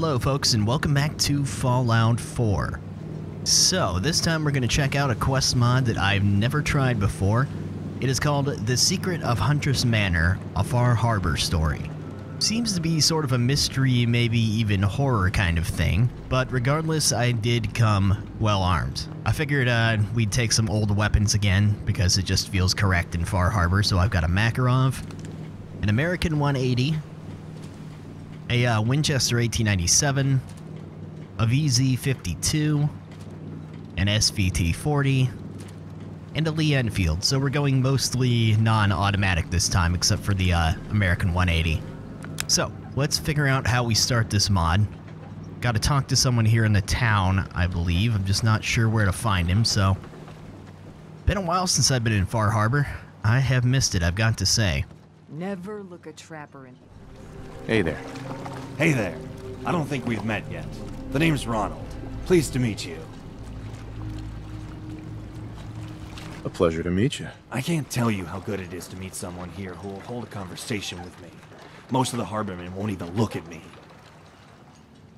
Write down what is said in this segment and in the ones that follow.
Hello folks and welcome back to Fallout 4. So this time we're going to check out a quest mod that I've never tried before. It is called The Secret of Huntress Manor, a Far Harbor story. Seems to be sort of a mystery, maybe even horror kind of thing, but regardless I did come well armed. I figured we'd take some old weapons again because it just feels correct in Far Harbor, so I've got a Makarov, an American 180, a Winchester 1897, a VZ52, an SVT40, and a Lee Enfield. So we're going mostly non-automatic this time, except for the American 180. So let's figure out how we start this mod. Got to talk to someone here in the town, I believe. I'm just not sure where to find him, so... Been a while since I've been in Far Harbor. I have missed it, I've got to say. Never look a trapper in. Hey there. Hey there. I don't think we've met yet. The name's Ronald. Pleased to meet you. A pleasure to meet you. I can't tell you how good it is to meet someone here who will hold a conversation with me. Most of the harbormen won't even look at me.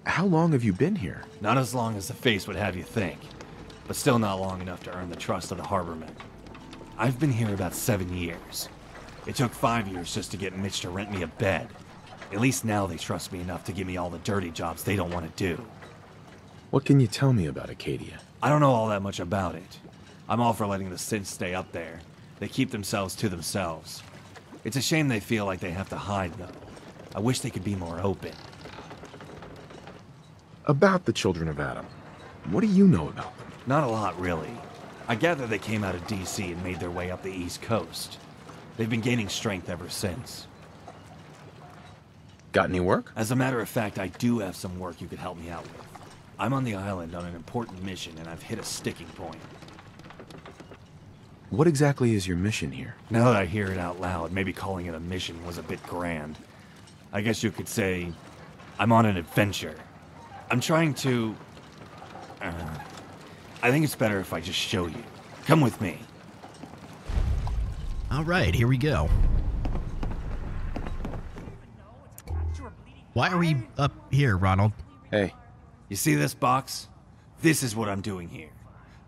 How long have you been here? Not as long as the face would have you think, but still not long enough to earn the trust of the harbormen. I've been here about 7 years. It took 5 years just to get Mitch to rent me a bed. At least now they trust me enough to give me all the dirty jobs they don't want to do. What can you tell me about Acadia? I don't know all that much about it. I'm all for letting the synths stay up there. They keep themselves to themselves. It's a shame they feel like they have to hide, though. I wish they could be more open. About the Children of Adam. What do you know about them? Not a lot, really. I gather they came out of DC and made their way up the East Coast. They've been gaining strength ever since. Got any work? As a matter of fact, I do have some work you could help me out with. I'm on the island on an important mission, and I've hit a sticking point. What exactly is your mission here? Now that I hear it out loud, maybe calling it a mission was a bit grand. I guess you could say I'm on an adventure. I'm trying to... I think it's better if I just show you. Come with me. Alright, here we go. Why are we up here, Ronald? Hey. You see this box? This is what I'm doing here.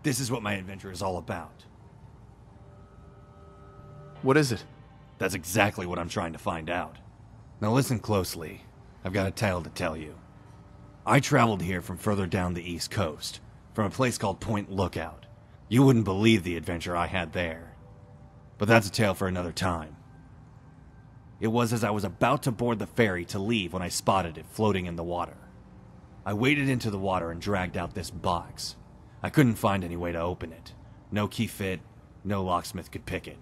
This is what my adventure is all about. What is it? That's exactly what I'm trying to find out. Now listen closely. I've got a tale to tell you. I traveled here from further down the East Coast, from a place called Point Lookout. You wouldn't believe the adventure I had there. But that's a tale for another time. It was as I was about to board the ferry to leave when I spotted it floating in the water. I waded into the water and dragged out this box. I couldn't find any way to open it. No key fit, no locksmith could pick it.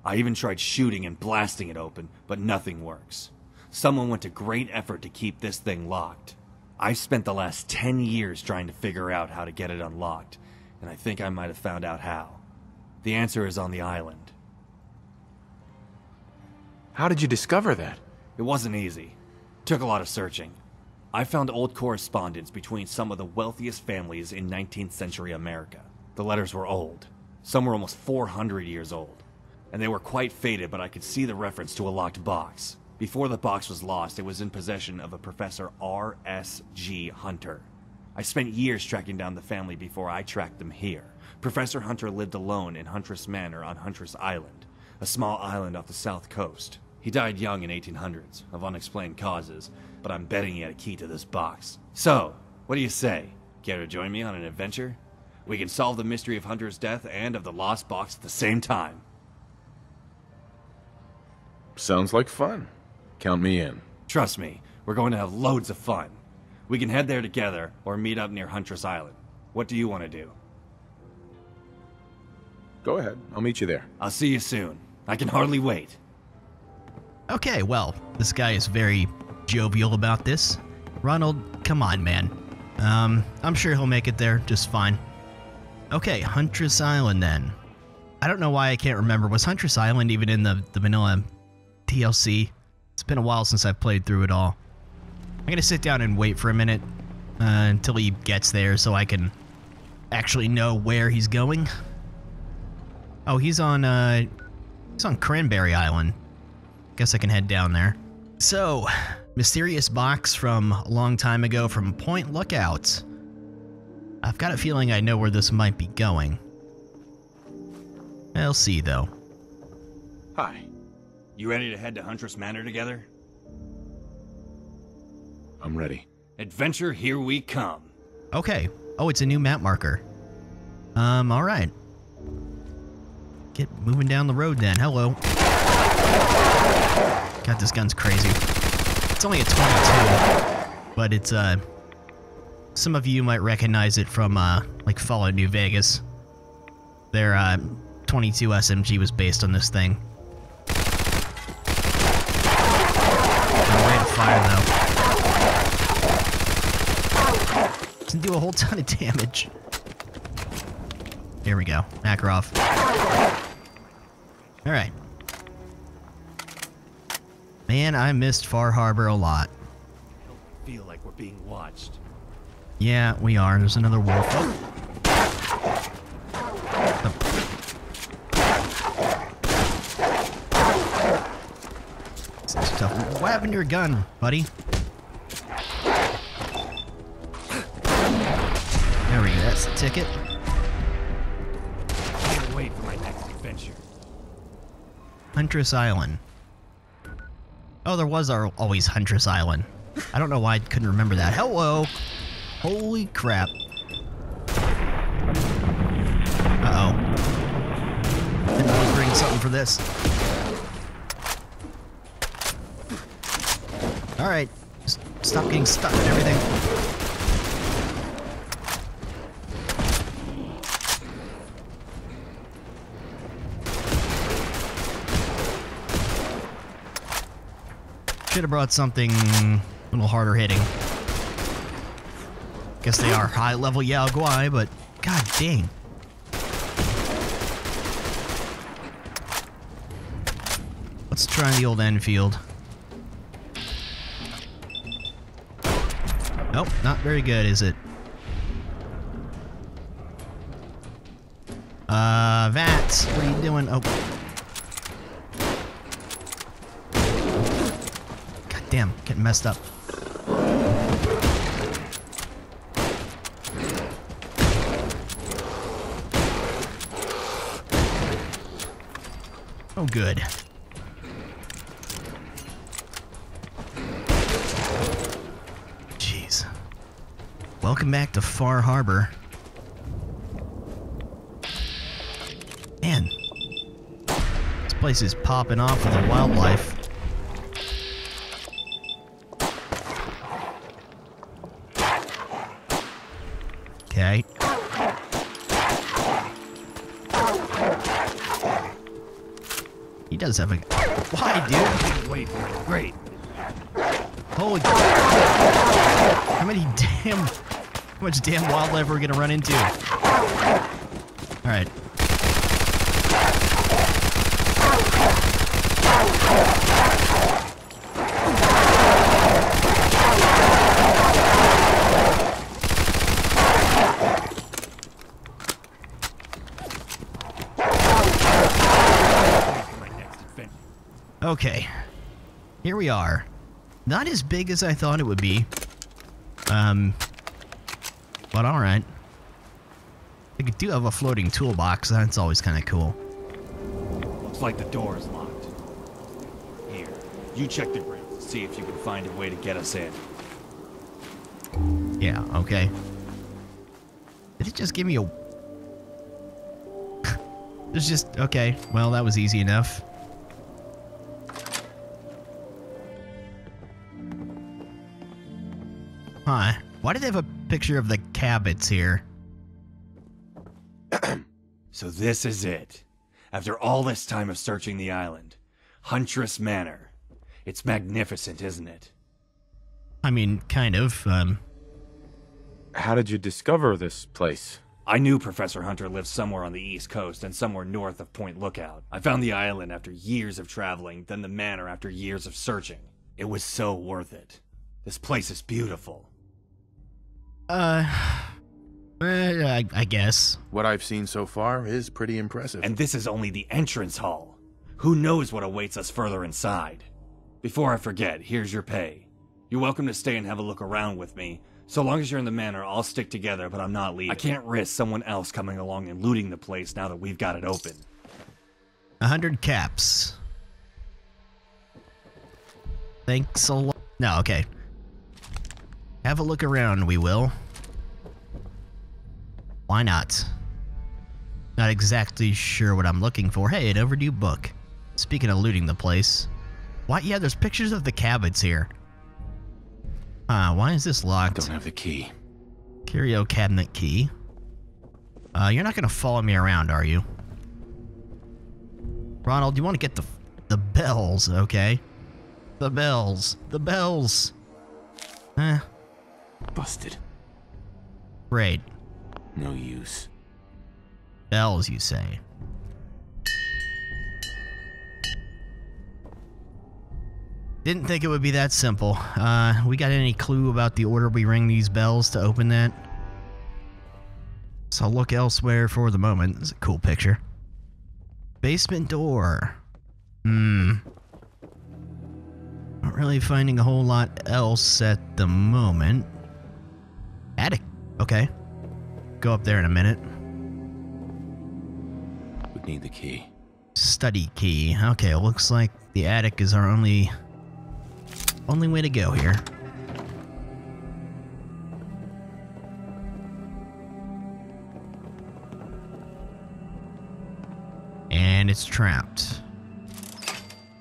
I even tried shooting and blasting it open, but nothing works. Someone went to great effort to keep this thing locked. I've spent the last 10 years trying to figure out how to get it unlocked, and I think I might have found out how. The answer is on the island. How did you discover that? It wasn't easy. Took a lot of searching. I found old correspondence between some of the wealthiest families in 19th century America. The letters were old. Some were almost 400 years old. And they were quite faded, but I could see the reference to a locked box. Before the box was lost, it was in possession of a Professor R.S.G. Hunter. I spent years tracking down the family before I tracked them here. Professor Hunter lived alone in Huntress Manor on Huntress Island, a small island off the south coast. He died young in 1800s, of unexplained causes, but I'm betting he had a key to this box. So, what do you say? Care to join me on an adventure? We can solve the mystery of Hunter's death and of the lost box at the same time. Sounds like fun. Count me in. Trust me, we're going to have loads of fun. We can head there together, or meet up near Huntress Island. What do you want to do? Go ahead. I'll meet you there. I'll see you soon. I can hardly wait. Okay, well, this guy is very jovial about this. Ronald, come on, man. I'm sure he'll make it there just fine. Okay, Huntress Island then. I don't know why I can't remember. Was Huntress Island even in the vanilla TLC? It's been a while since I've played through it all. I'm gonna sit down and wait for a minute until he gets there so I can actually know where he's going. Oh, he's on Cranberry Island. Guess I can head down there. So, Mysterious box from a long time ago from Point Lookout. I've got a feeling I know where this might be going. I'll see, though. Hi. You ready to head to Huntress Manor together? I'm ready. Adventure, here we come. Okay. Oh, it's a new map marker. Alright. Get moving down the road then. Hello. God, this gun's crazy. It's only a 22, but it's, some of you might recognize it from, like Fallout New Vegas. Their, 22 SMG was based on this thing. No rate of fire, though. Doesn't do a whole ton of damage. Here we go. Makarov. Alright. Man, I missed Far Harbor a lot. Feel like we're being watched. Yeah, we are. There's another wolf. This is tough. What happened to your gun, buddy? There we go. That's the ticket. I'm gonna wait for my next adventure. Huntress Island. Oh, there was always Huntress Island. I don't know why I couldn't remember that. Hello! Holy crap. Uh-oh. Didn't always bring something for this. Alright. Just stop getting stuck and everything. Should have brought something a little harder hitting. Guess they are high level Yao Guai, but god dang. Let's try the old Enfield. Nope, not very good, is it? Vats, what are you doing? Oh. Damn, getting messed up. Oh, good. Jeez. Welcome back to Far Harbor. Man. This place is popping off with the wildlife. Okay. He does have a... Why, dude? Wait, great. Holy... How much damn wildlife are we gonna run into? Alright. Okay, here we are. Not as big as I thought it would be. But alright. I do have a floating toolbox, that's always kind of cool. Looks like the door is locked. Here, you check the grills to see if you can find a way to get us in. Yeah, okay. Did it just give me a... It's just... Okay, well, that was easy enough. Huh. Why do they have a picture of the Cabots here? So this is it. After all this time of searching the island. Huntress Manor. It's magnificent, isn't it? I mean, kind of, How did you discover this place? I knew Professor Hunter lived somewhere on the East Coast and somewhere north of Point Lookout. I found the island after years of traveling, then the manor after years of searching. It was so worth it. This place is beautiful. I guess. What I've seen so far is pretty impressive. And this is only the entrance hall. Who knows what awaits us further inside? Before I forget, here's your pay. You're welcome to stay and have a look around with me. So long as you're in the manor, I'll stick together, but I'm not leaving. I can't risk someone else coming along and looting the place now that we've got it open. 100 caps. Thanks a lot. No, okay. Have a look around, we will. Why not? Not exactly sure what I'm looking for. Hey, an overdue book. Speaking of looting the place. Why? Yeah, there's pictures of the cabins here. Why is this locked? Don't have the key. Curio cabinet key. You're not gonna follow me around, are you? Ronald, you want to get the bells, okay? The bells. The bells. Busted. Great. No use. Bells, you say? Didn't think it would be that simple. We got any clue about the order we ring these bells to open that? So I'll look elsewhere for the moment. It's a cool picture. Basement door. Not really finding a whole lot else at the moment. Attic. Okay. Go up there in a minute. Would need the key. Study key. Okay, looks like the attic is our only way to go here. And it's trapped.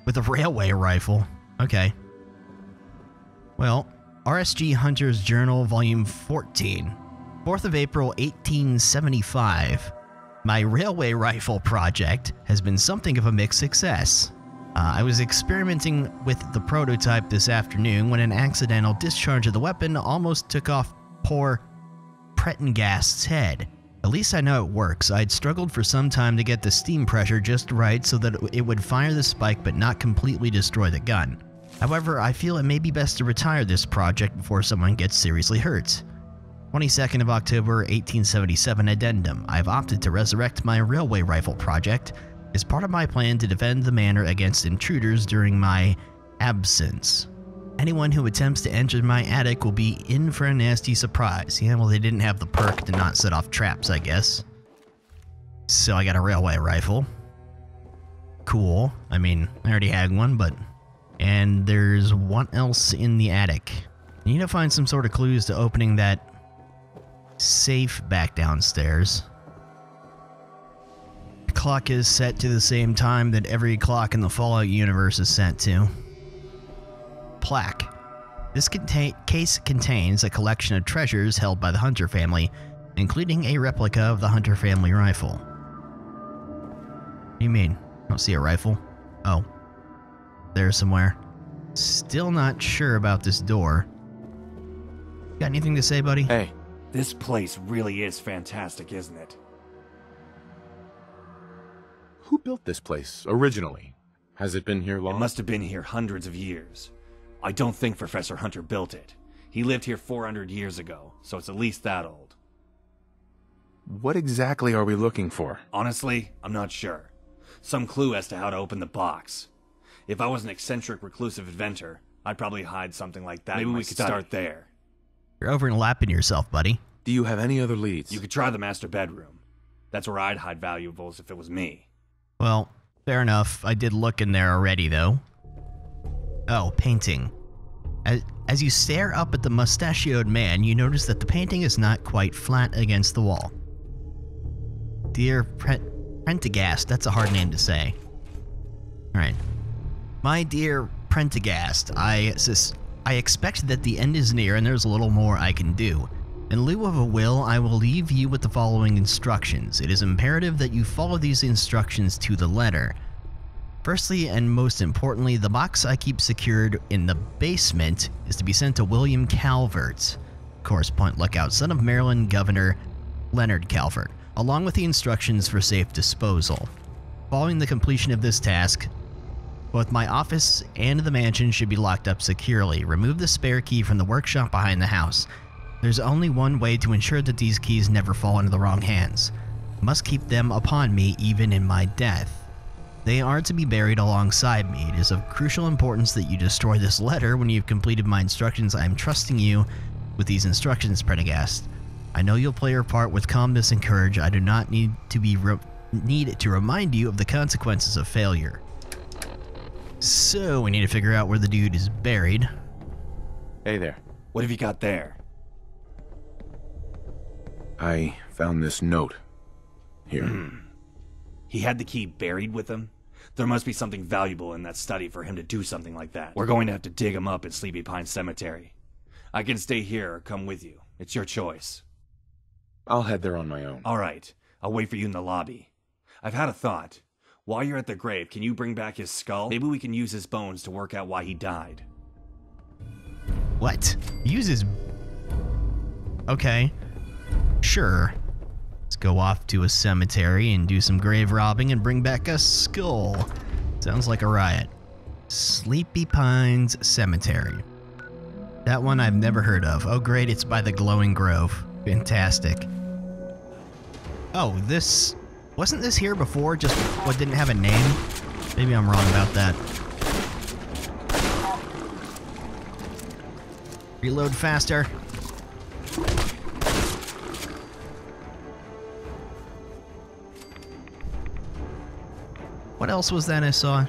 With a railway rifle. Okay. Well, RSG Hunter's Journal, Volume 14. 4th of April, 1875. My railway rifle project has been something of a mixed success. I was experimenting with the prototype this afternoon when an accidental discharge of the weapon almost took off poor Prendergast's head. At least I know it works. I'd struggled for some time to get the steam pressure just right so that it would fire the spike but not completely destroy the gun. However, I feel it may be best to retire this project before someone gets seriously hurt. 22nd of October, 1877 Addendum. I've opted to resurrect my railway rifle project as part of my plan to defend the manor against intruders during my absence. Anyone who attempts to enter my attic will be in for a nasty surprise. Yeah, well, they didn't have the perk to not set off traps, I guess. So I got a railway rifle. Cool. I mean, I already had one, but... And there's what else in the attic? I need to find some sort of clues to opening that safe back downstairs. The clock is set to the same time that every clock in the Fallout universe is set to. Plaque. This case contains a collection of treasures held by the Hunter family, including a replica of the Hunter family rifle. What do you mean? I don't see a rifle. Oh. There somewhere. Still not sure about this door. Got anything to say, buddy? Hey. This place really is fantastic, isn't it? Who built this place originally? Has it been here long? It must have been here hundreds of years. I don't think Professor Hunter built it. He lived here 400 years ago, so it's at least that old. What exactly are we looking for? Honestly, I'm not sure. Some clue as to how to open the box. If I was an eccentric, reclusive inventor, I'd probably hide something like that. Maybe we could start there. You're overlapping yourself, buddy. Do you have any other leads? You could try the master bedroom. That's where I'd hide valuables if it was me. Well, fair enough. I did look in there already, though. Oh, painting. As you stare up at the mustachioed man, you notice that the painting is not quite flat against the wall. Dear Prendergast, that's a hard name to say. Alright. My dear Prendergast, I expect that the end is near and there's a little more I can do. In lieu of a will, I will leave you with the following instructions. It is imperative that you follow these instructions to the letter. Firstly, and most importantly, the box I keep secured in the basement is to be sent to William Calvert, Course Point Lookout, son of Maryland Governor Leonard Calvert, along with the instructions for safe disposal. Following the completion of this task, both my office and the mansion should be locked up securely. Remove the spare key from the workshop behind the house. There's only one way to ensure that these keys never fall into the wrong hands. Must keep them upon me even in my death. They are to be buried alongside me. It is of crucial importance that you destroy this letter when you've completed my instructions. I am trusting you with these instructions, Prendergast. I know you'll play your part with calmness and courage. I do not need to remind you of the consequences of failure. So, we need to figure out where the dude is buried. Hey there. What have you got there? I found this note. Here. He had the key buried with him? There must be something valuable in that study for him to do something like that. We're going to have to dig him up in Sleepy Pine Cemetery. I can stay here or come with you. It's your choice. I'll head there on my own. All right. I'll wait for you in the lobby. I've had a thought. While you're at the grave, can you bring back his skull? Maybe we can use his bones to work out why he died. What? Use his... Okay. Sure. Let's go off to a cemetery and do some grave robbing and bring back a skull. Sounds like a riot. Sleepy Pines Cemetery. That one I've never heard of. Oh great, it's by the glowing grove. Fantastic. Oh, this... Wasn't this here before, just what didn't have a name? Maybe I'm wrong about that. Reload faster. What else was that I saw?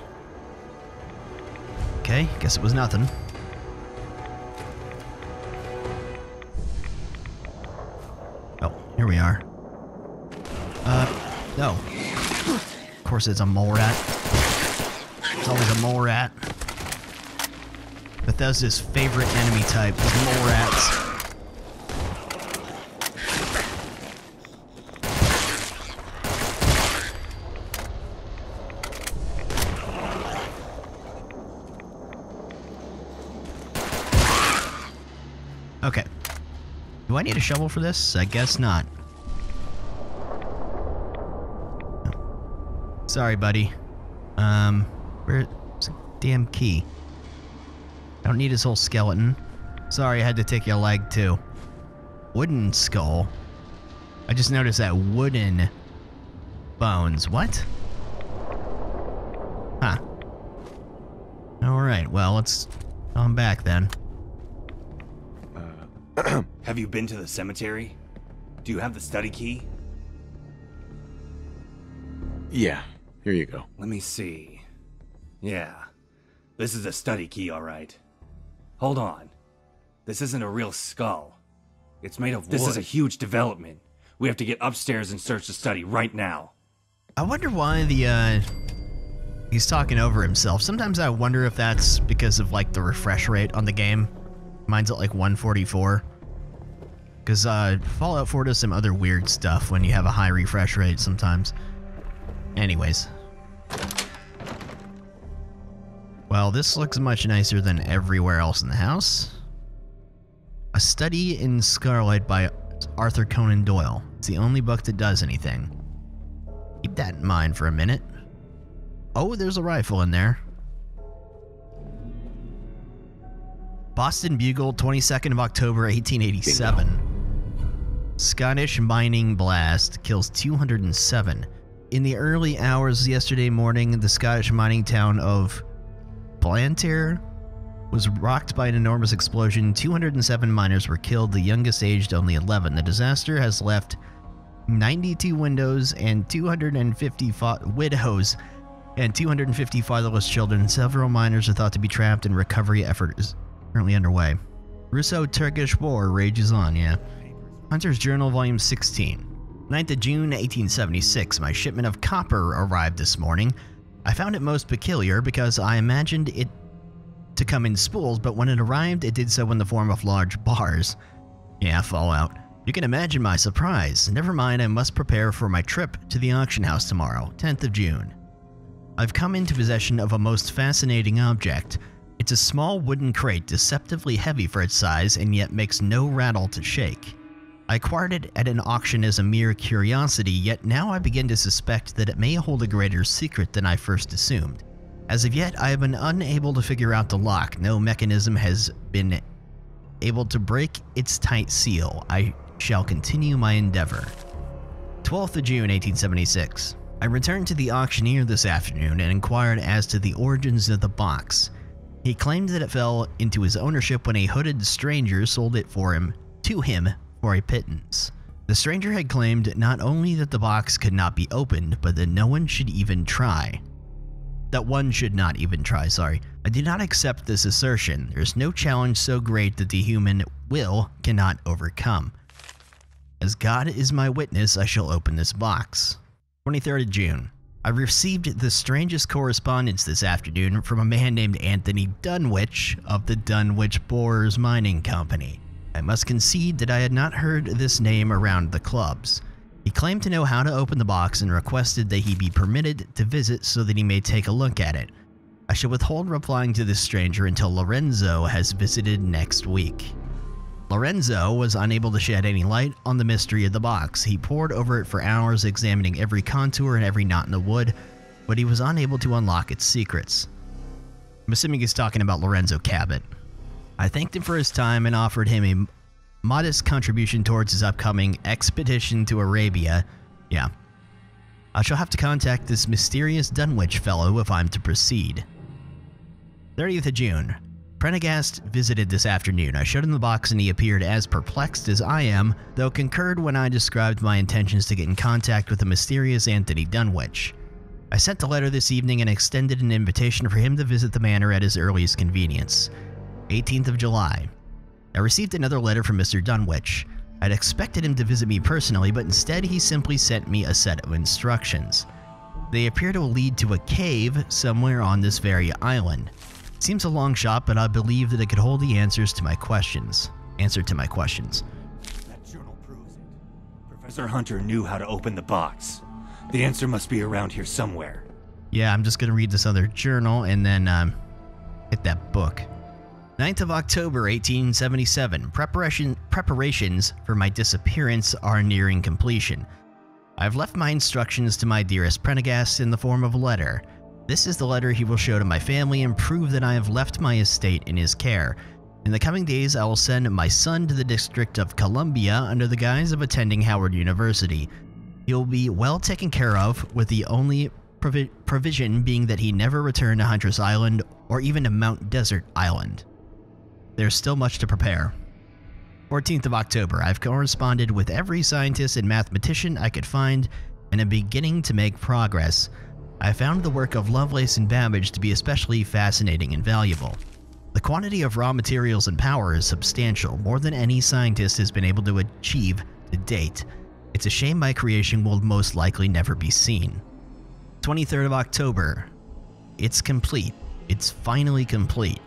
Okay, guess it was nothing. Oh, here we are. No. Of course it's a mole rat. It's always a mole rat. Bethesda's favorite enemy type is mole rats. Okay. Do I need a shovel for this? I guess not. Sorry, buddy. Where's the damn key? I don't need his whole skeleton. Sorry, I had to take your leg, too. Wooden skull. I just noticed that wooden bones. What? Huh. Alright, well, let's come back then. Have you been to the cemetery? Do you have the study key? Yeah, here you go. Let me see. Yeah. This is a study key, all right. Hold on. This isn't a real skull. It's made of wood. This is a huge development. We have to get upstairs and search the study right now. I wonder why he's talking over himself. Sometimes I wonder if that's because of, like, the refresh rate on the game. Mine's at, like, 144. Because, Fallout 4 does some other weird stuff when you have a high refresh rate sometimes. Anyways. Well, this looks much nicer than everywhere else in the house. A Study in Scarlet by Arthur Conan Doyle. It's the only book that does anything. Keep that in mind for a minute. Oh, there's a rifle in there. Boston Bugle, 22nd of October, 1887. Bingo. Scottish mining blast kills 207. In the early hours yesterday morning, the Scottish mining town of Blantyre was rocked by an enormous explosion. 207 miners were killed, the youngest aged only 11. The disaster has left 92 widows and 250 fatherless children. Several miners are thought to be trapped, and recovery effort is currently underway. Russo-Turkish war rages on, yeah. Hunter's Journal, Volume 16. 9th of June, 1876. My shipment of copper arrived this morning. I found it most peculiar because I imagined it to come in spools, but when it arrived, it did so in the form of large bars. Yeah, Fallout. You can imagine my surprise. Never mind, I must prepare for my trip to the auction house tomorrow, 10th of June. I've come into possession of a most fascinating object. It's a small wooden crate, deceptively heavy for its size, and yet makes no rattle to shake. I acquired it at an auction as a mere curiosity, yet now I begin to suspect that it may hold a greater secret than I first assumed. As of yet, I have been unable to figure out the lock. No mechanism has been able to break its tight seal. I shall continue my endeavor. 12th of June, 1876. I returned to the auctioneer this afternoon and inquired as to the origins of the box. He claimed that it fell into his ownership when a hooded stranger sold it to him for a pittance. The stranger had claimed not only that the box could not be opened, but that one should not even try. I do not accept this assertion. There is no challenge so great that the human will cannot overcome. As God is my witness, I shall open this box. 23rd of June. I received the strangest correspondence this afternoon from a man named Anthony Dunwich of the Dunwich Borers Mining Company. I must concede that I had not heard this name around the clubs. He claimed to know how to open the box and requested that he be permitted to visit so that he may take a look at it. I shall withhold replying to this stranger until Lorenzo has visited next week. Lorenzo was unable to shed any light on the mystery of the box. He pored over it for hours, examining every contour and every knot in the wood, but he was unable to unlock its secrets. I'm assuming he's talking about Lorenzo Cabot. I thanked him for his time and offered him a modest contribution towards his upcoming expedition to Arabia. Yeah. I shall have to contact this mysterious Dunwich fellow if I'm to proceed. 30th of June. Prendergast visited this afternoon. I showed him the box and he appeared as perplexed as I am, though concurred when I described my intentions to get in contact with the mysterious Anthony Dunwich. I sent a letter this evening and extended an invitation for him to visit the manor at his earliest convenience. 18th of July. I received another letter from Mr. Dunwich. I'd expected him to visit me personally, but instead he simply sent me a set of instructions. They appear to lead to a cave somewhere on this very island. Seems a long shot, but I believe that it could hold the answer to my questions. That journal proves it. Professor Hunter knew how to open the box. The answer must be around here somewhere. Yeah, I'm just gonna read this other journal and then hit that book. 9th of October, 1877. Preparations for my disappearance are nearing completion. I've left my instructions to my dearest Prendergast in the form of a letter. This is the letter he will show to my family and prove that I have left my estate in his care. In the coming days, I will send my son to the District of Columbia under the guise of attending Howard University. He will be well taken care of, with the only provision being that he never return to Huntress Island or even to Mount Desert Island. There's still much to prepare. 14th of October. I've corresponded with every scientist and mathematician I could find and am beginning to make progress. I found the work of Lovelace and Babbage to be especially fascinating and valuable. The quantity of raw materials and power is substantial, more than any scientist has been able to achieve to date. It's a shame my creation will most likely never be seen. 23rd of October. It's complete. It's finally complete.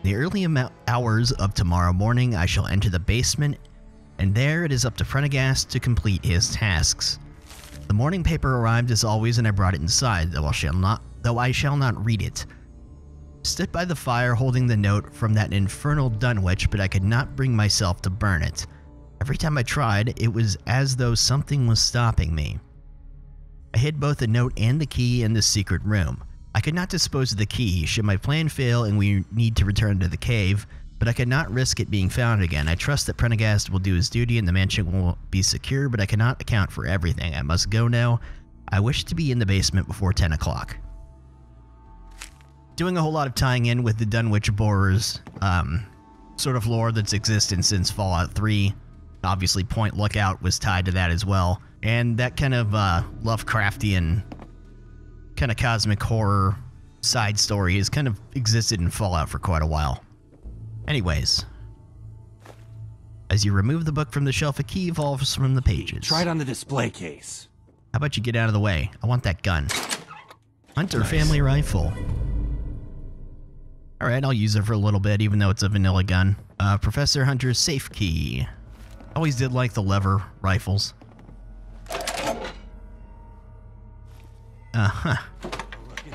In the early hours of tomorrow morning, I shall enter the basement, and there it is up to Prendergast to complete his tasks. The morning paper arrived as always, and I brought it inside, though I shall not read it. Stood by the fire holding the note from that infernal Dunwich, but I could not bring myself to burn it. Every time I tried, it was as though something was stopping me. I hid both the note and the key in the secret room. I could not dispose of the key should my plan fail and we need to return to the cave, but I could not risk it being found again. I trust that Prendergast will do his duty and the mansion will be secure, but I cannot account for everything. I must go now. I wish to be in the basement before 10 o'clock. Doing a whole lot of tying in with the Dunwich Borers sort of lore that's existed since Fallout 3. Obviously, Point Lookout was tied to that as well. And that kind of Lovecraftian, kind of cosmic horror side story has kind of existed in Fallout for quite a while. Anyways, as you remove the book from the shelf, a key falls from the pages. Try it on the display case. How about you get out of the way? I want that gun. Hunter family rifle. Alright, I'll use it for a little bit, even though it's a vanilla gun. Professor Hunter's safe key. Always did like the lever rifles. Look at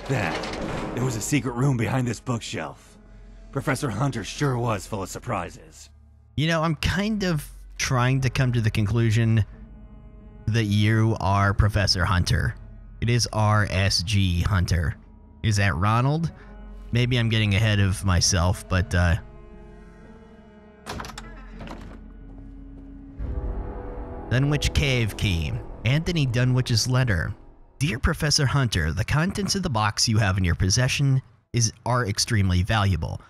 that. There was a secret room behind this bookshelf. Professor Hunter sure was full of surprises. You know, I'm kind of trying to come to the conclusion that you are Professor Hunter. It is RSG Hunter. Is that Ronald? Maybe I'm getting ahead of myself, but Dunwich Cave key. Anthony Dunwich's letter. Dear Professor Hunter, the contents of the box you have in your possession are extremely valuable.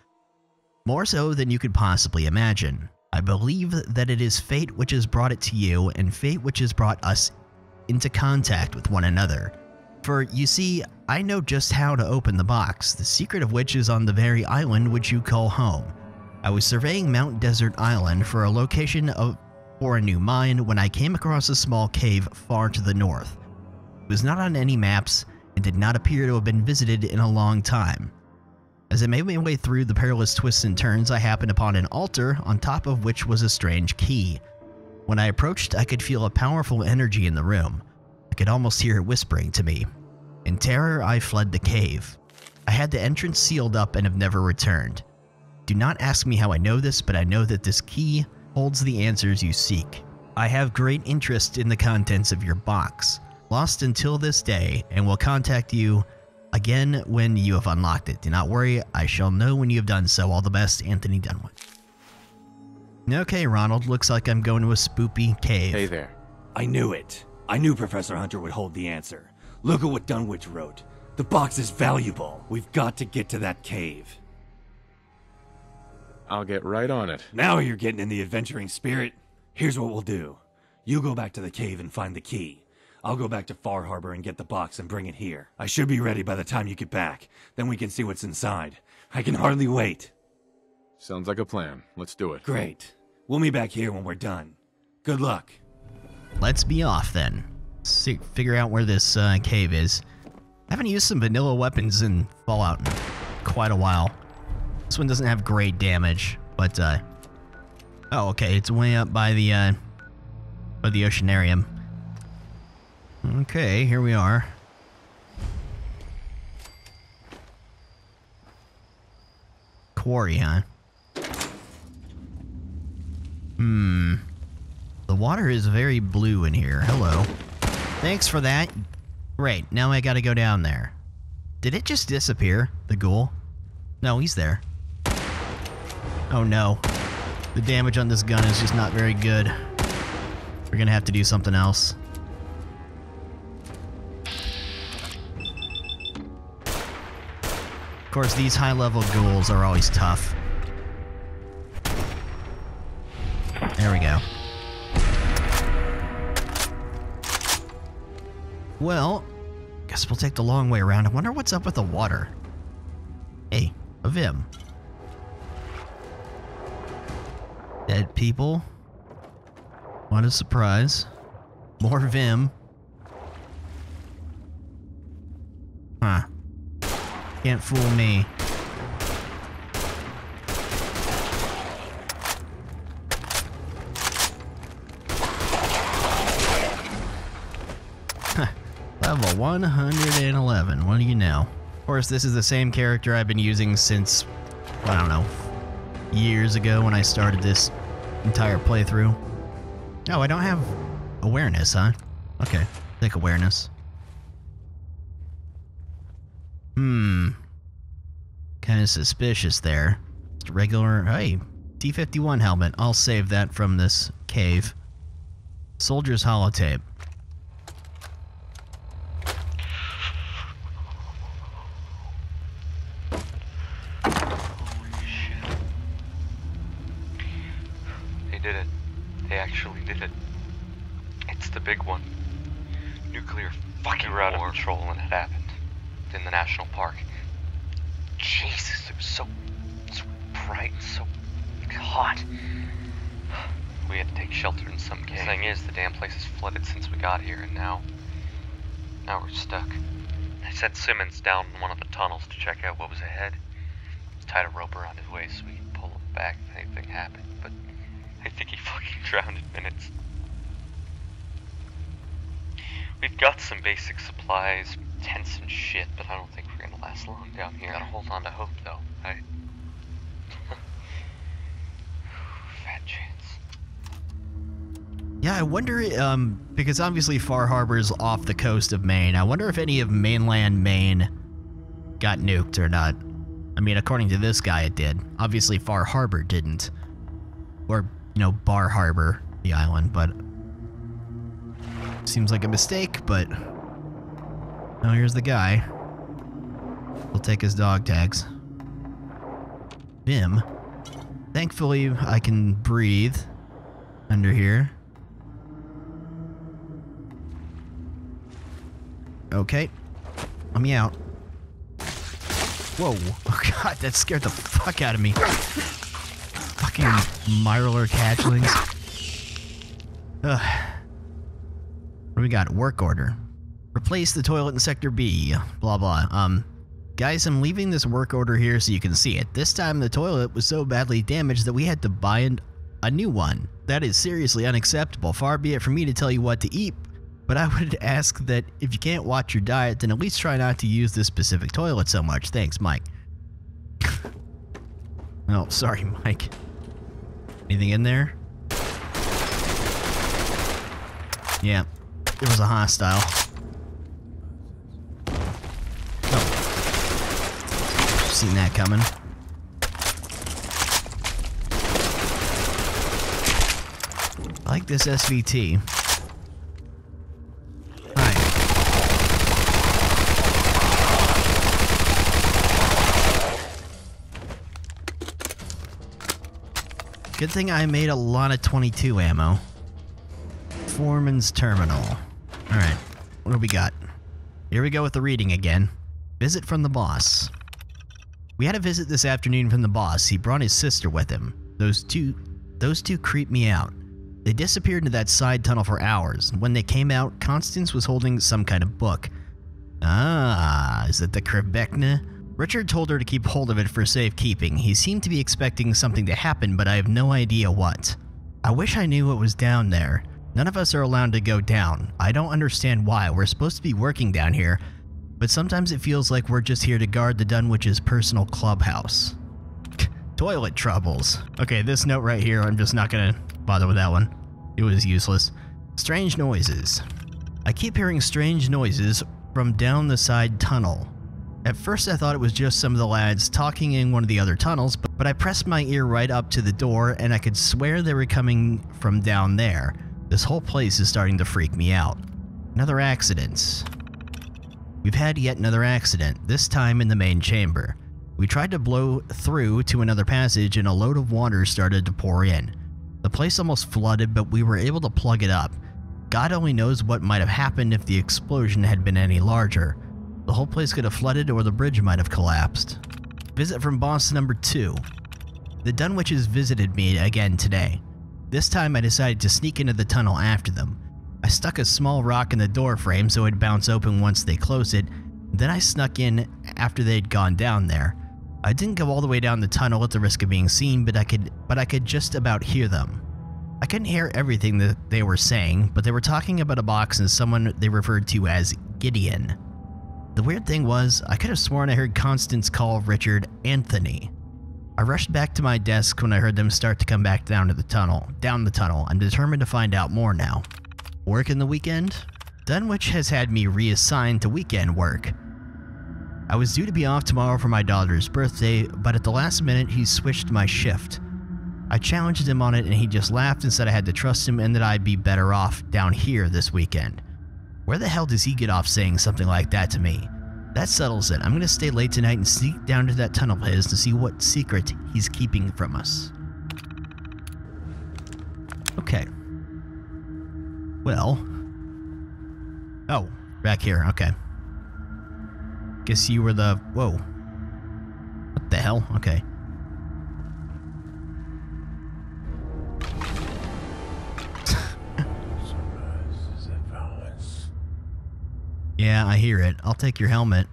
More so than you could possibly imagine. I believe that it is fate which has brought it to you, and fate which has brought us into contact with one another. For, you see, I know just how to open the box, the secret of which is on the very island which you call home. I was surveying Mount Desert Island for a location for a new mine when I came across a small cave far to the north. It was not on any maps and did not appear to have been visited in a long time. As I made my way through the perilous twists and turns, I happened upon an altar on top of which was a strange key. When I approached, I could feel a powerful energy in the room. I could almost hear it whispering to me. In terror, I fled the cave. I had the entrance sealed up and have never returned. Do not ask me how I know this, but I know that this key holds the answers you seek. I have great interest in the contents of your box, lost until this day, and will contact you again when you have unlocked it. Do not worry, I shall know when you have done so. All the best, Anthony Dunwich. Okay, Ronald, looks like I'm going to a spoopy cave. Hey there. I knew it. I knew Professor Hunter would hold the answer. Look at what Dunwich wrote. The box is valuable. We've got to get to that cave. I'll get right on it. Now you're getting in the adventuring spirit. Here's what we'll do. You go back to the cave and find the key. I'll go back to Far Harbor and get the box and bring it here. I should be ready by the time you get back. Then we can see what's inside. I can hardly wait. Sounds like a plan. Let's do it. Great. We'll meet back here when we're done. Good luck. Let's be off then. Figure out where this cave is. I haven't used some vanilla weapons in Fallout in quite a while. This one doesn't have great damage, but oh, okay, it's way up by the oceanarium. Okay, here we are. Quarry, huh? The water is very blue in here. Hello. Thanks for that. Great, now I gotta go down there. Did it just disappear, the ghoul? No, he's there. Oh no. The damage on this gun is just not very good. We're gonna have to do something else. Of course, these high-level ghouls are always tough. There we go. Well, guess we'll take the long way around. I wonder what's up with the water. Hey, a Vim. Dead people. What a surprise. More Vim. Huh. Can't fool me. Level 111. What do you know? Of course, this is the same character I've been using since, I don't know, years ago when I started this entire playthrough. Oh, I don't have awareness, huh? Okay, take awareness. Kind of suspicious there. Just regular, hey, T-51 helmet. I'll save that from this cave. Soldier's holotape. Did it. They actually did it. It's the big one. Nuclear fucking war. Out of control when it happened. In the national park. Jesus, it was so bright, so hot. We had to take shelter in some cave. The thing is, the damn place is flooded since we got here, and now we're stuck. I sent Simmons down in one of the tunnels to check out what was ahead. Tied a rope around his waist so we could pull him back if anything happened, but I think he fucking drowned in minutes. We've got some basic supplies, tents and shit, but I don't think we're gonna last long down here. Gotta hold on to hope, though, right? Fat chance. Yeah, I wonder, because obviously Far Harbor's off the coast of Maine. I wonder if any of mainland Maine got nuked or not. I mean, according to this guy, it did. Obviously, Far Harbor didn't. Or, you know, Bar Harbor, the island, but seems like a mistake, but Oh, here's the guy. We'll take his dog tags. Bim. Thankfully, I can breathe under here. Okay. Let me out. Whoa. Oh god, that scared the fuck out of me. Fucking Mirelurk hatchlings. Ugh. What do we got? Work order. Replace the toilet in Sector B. Blah blah. Guys, I'm leaving this work order here so you can see it. This time the toilet was so badly damaged that we had to buy a new one. That is seriously unacceptable. Far be it from me to tell you what to eat, but I would ask that if you can't watch your diet, then at least try not to use this specific toilet so much. Thanks, Mike. Oh, sorry, Mike. Anything in there? Yeah, there was a hostile. Seen that coming. I like this SVT. Hi. Good thing I made a lot of 22 ammo. Foreman's Terminal. Alright, what do we got? Here we go with the reading again. Visit from the boss. We had a visit this afternoon from the boss. He brought his sister with him. Those two creeped me out. They disappeared into that side tunnel for hours. When they came out, Constance was holding some kind of book. Ah, is it the Krebekna? Richard told her to keep hold of it for safekeeping. He seemed to be expecting something to happen, but I have no idea what. I wish I knew what was down there. None of us are allowed to go down. I don't understand why. We're supposed to be working down here, but sometimes it feels like we're just here to guard the Dunwich's personal clubhouse. Toilet troubles. Okay, this note right here, I'm just not gonna bother with that one. It was useless. Strange noises. I keep hearing strange noises from down the side tunnel. At first I thought it was just some of the lads talking in one of the other tunnels, but I pressed my ear right up to the door and I could swear they were coming from down there. This whole place is starting to freak me out. Another accident. We've had yet another accident, this time in the main chamber. We tried to blow through to another passage and a load of water started to pour in. The place almost flooded, but we were able to plug it up. God only knows what might have happened if the explosion had been any larger. The whole place could have flooded or the bridge might have collapsed. Visit from boss number 2. The Dunwiches visited me again today. This time I decided to sneak into the tunnel after them. I stuck a small rock in the door frame so it'd bounce open once they closed it. Then I snuck in after they'd gone down there. I didn't go all the way down the tunnel at the risk of being seen, but I could just about hear them. I couldn't hear everything that they were saying, but they were talking about a box and someone they referred to as Gideon. The weird thing was, I could have sworn I heard Constance call Richard Anthony. I rushed back to my desk when I heard them start to come back down the tunnel. I'm determined to find out more now. Work in the weekend? Dunwich has had me reassigned to weekend work. I was due to be off tomorrow for my daughter's birthday, but at the last minute he switched my shift. I challenged him on it and he just laughed and said I had to trust him and that I'd be better off down here this weekend. Where the hell does he get off saying something like that to me? That settles it. I'm gonna stay late tonight and sneak down to that tunnel of his to see what secret he's keeping from us. Okay. Well. Oh, back here, okay. Guess you were the... Whoa. What the hell? Okay. Yeah, I hear it. I'll take your helmet.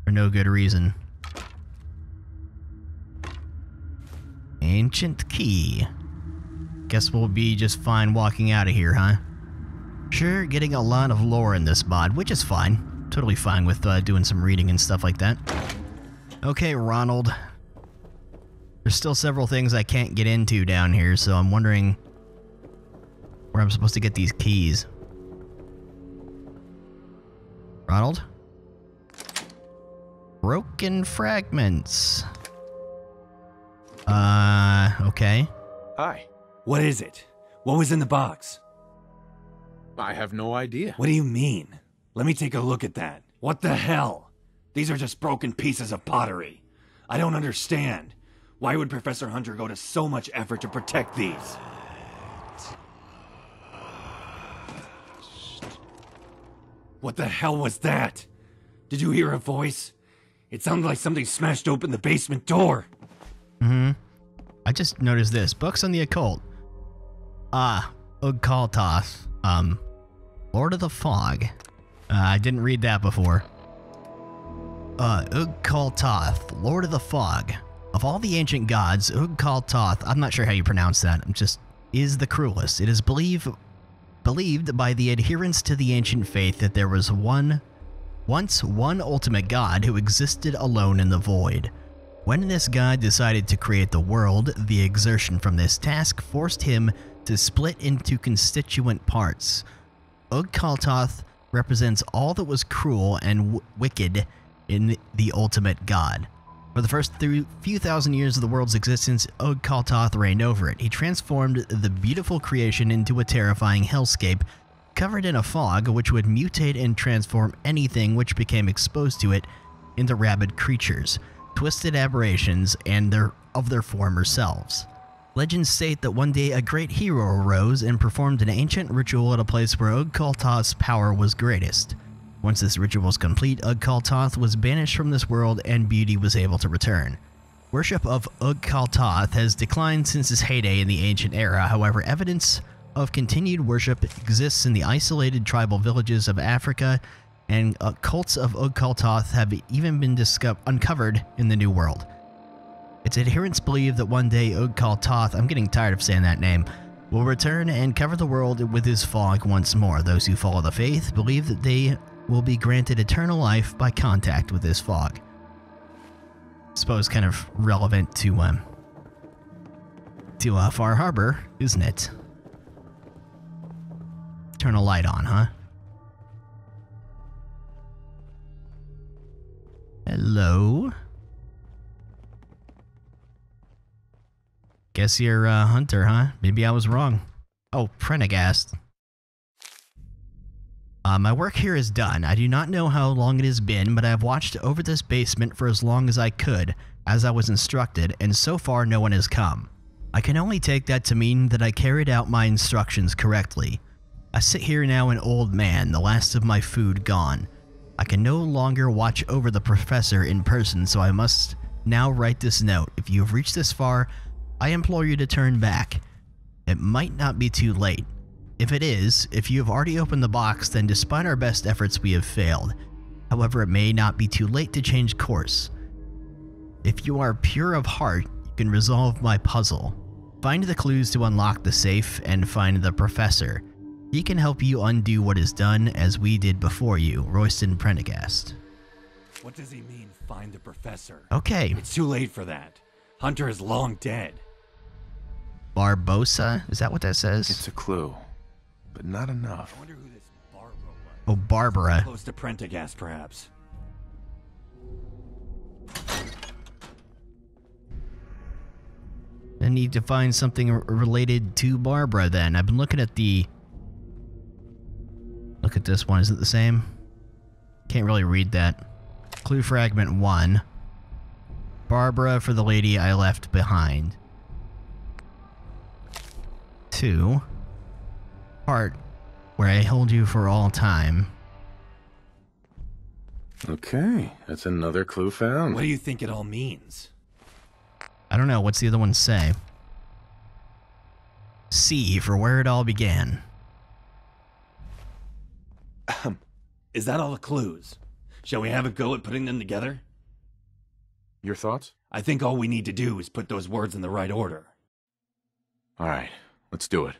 For no good reason. Ancient key. Guess we'll be just fine walking out of here, huh? Sure, getting a lot of lore in this mod, which is fine. Totally fine with doing some reading and stuff like that. Okay, Ronald. There's still several things I can't get into down here, so I'm wondering where I'm supposed to get these keys. Ronald? Broken fragments. Okay. Hi. What is it? What was in the box? I have no idea. What do you mean? Let me take a look at that. What the hell? These are just broken pieces of pottery. I don't understand. Why would Professor Hunter go to so much effort to protect these? What the hell was that? Did you hear a voice? It sounded like something smashed open the basement door. I just noticed this. Books on the occult. Ug-Qualtoth. Lord of the Fog. I didn't read that before. Ug-Qualtoth, Lord of the Fog. Of all the ancient gods, Ug-Qualtoth, I'm not sure how you pronounce that, is the cruelest. It is believed by the adherents to the ancient faith that there was once one ultimate god who existed alone in the void. When this god decided to create the world, the exertion from this task forced him to split into constituent parts. Ug-Qualtoth represents all that was cruel and wicked in the ultimate god. For the first few thousand years of the world's existence, Ug-Qualtoth reigned over it. He transformed the beautiful creation into a terrifying hellscape, covered in a fog which would mutate and transform anything which became exposed to it into rabid creatures, twisted aberrations, and of their former selves. Legends state that one day a great hero arose and performed an ancient ritual at a place where Ug-Qualtoth's power was greatest. Once this ritual was complete, Ug-Qualtoth was banished from this world and beauty was able to return. Worship of Ug-Qualtoth has declined since its heyday in the ancient era. However, evidence of continued worship exists in the isolated tribal villages of Africa, and cults of Ug-Qualtoth have even been uncovered in the New World. Its adherents believe that one day Ug-Qualtoth, I'm getting tired of saying that name, will return and cover the world with his fog once more. Those who follow the faith believe that they will be granted eternal life by contact with this fog. Suppose kind of relevant to Far Harbor, isn't it? Turn a light on, huh? Hello? Guess you're a hunter, huh? Maybe I was wrong. Oh, Prendergast. My work here is done. I do not know how long it has been, but I have watched over this basement for as long as I could, as I was instructed, and so far no one has come. I can only take that to mean that I carried out my instructions correctly. I sit here now an old man, the last of my food gone. I can no longer watch over the professor in person, so I must now write this note. If you have reached this far, I implore you to turn back. It might not be too late. If it is, if you have already opened the box, then despite our best efforts we have failed. However, it may not be too late to change course. If you are pure of heart, you can resolve my puzzle. Find the clues to unlock the safe and find the professor. He can help you undo what is done as we did before you, Royston Prendergast. What does he mean, find the professor? Okay. It's too late for that. Hunter is long dead. Barbosa? Is that what that says? It's a clue, but not enough. I wonder who this Barbara was. Oh, Barbara. Close to Prendergast, perhaps. I need to find something related to Barbara then. I've been looking at the... Look at this one. Is it the same? Can't really read that. Clue fragment 1. Barbara for the lady I left behind. 2. Heart, where I hold you for all time. Okay, that's another clue found. What do you think it all means? I don't know. What's the other one say? C for where it all began. Is that all the clues? Shall we have a go at putting them together? Your thoughts? I think all we need to do is put those words in the right order. All right, let's do it.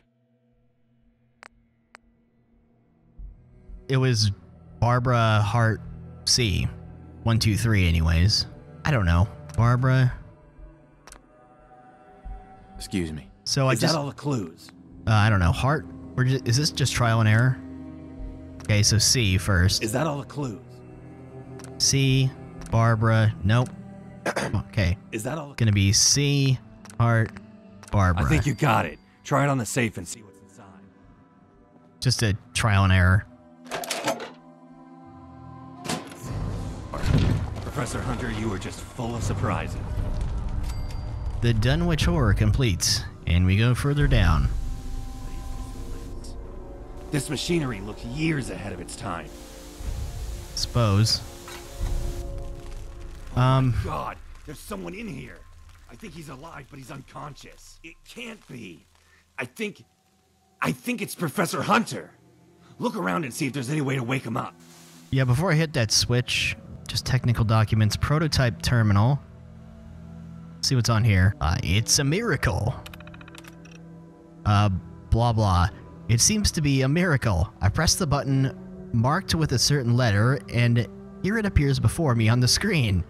It was Barbara Hart C. 1, 2, 3 anyways. I don't know. Barbara... Excuse me. So Is that all the clues? I don't know. Hart? Is this just trial and error? Okay, so C first. Is that all the clues? C, Barbara, nope. Okay. Is that all the Gonna be C, Hart, Barbara. I think you got it. Try it on the safe and see what's inside. Just a trial and error. Professor Hunter, you are just full of surprises. The Dunwich Horror completes, and we go further down. This machinery looks years ahead of its time. Suppose. God, there's someone in here. I think he's alive, but he's unconscious. It can't be. I think it's Professor Hunter. Look around and see if there's any way to wake him up. Yeah, before I hit that switch, just technical documents, prototype terminal. See what's on here. It's a miracle. Blah blah. It seems to be a miracle. I press the button marked with a certain letter, and here it appears before me on the screen.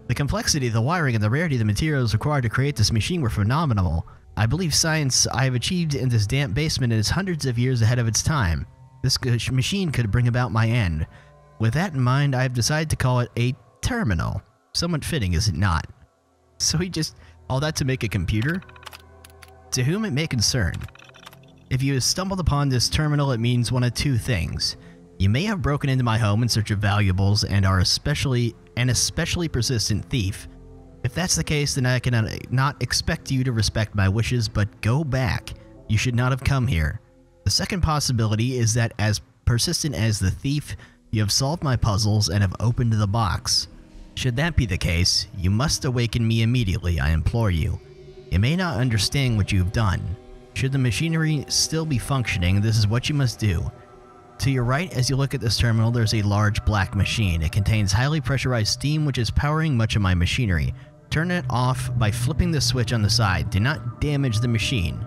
The complexity of the wiring and the rarity of the materials required to create this machine were phenomenal. I believe science I have achieved in this damp basement is hundreds of years ahead of its time. This machine could bring about my end. With that in mind, I have decided to call it a terminal. Somewhat fitting, is it not? So he just... all that to make a computer? To whom it may concern. If you have stumbled upon this terminal, it means one of two things. You may have broken into my home in search of valuables and are an especially persistent thief. If that's the case, then I cannot expect you to respect my wishes, but go back. You should not have come here. The second possibility is that as persistent as the thief, you have solved my puzzles and have opened the box. Should that be the case, you must awaken me immediately, I implore you. You may not understand what you have done. Should the machinery still be functioning, this is what you must do. To your right, as you look at this terminal, there's a large black machine. It contains highly pressurized steam which is powering much of my machinery. Turn it off by flipping the switch on the side. Do not damage the machine.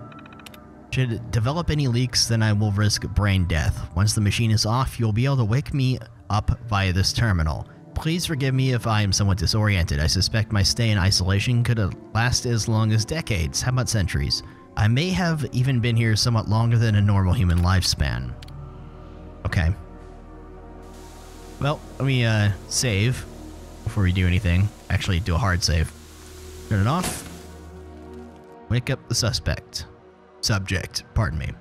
Should it develop any leaks, then I will risk brain death. Once the machine is off, you'll be able to wake me up via this terminal. Please forgive me if I am somewhat disoriented. I suspect my stay in isolation could last as long as decades. How about centuries? I may have even been here somewhat longer than a normal human lifespan. Okay. Well, let me save before we do anything. Actually, do a hard save. Turn it off. Wake up the suspect. Subject, pardon me.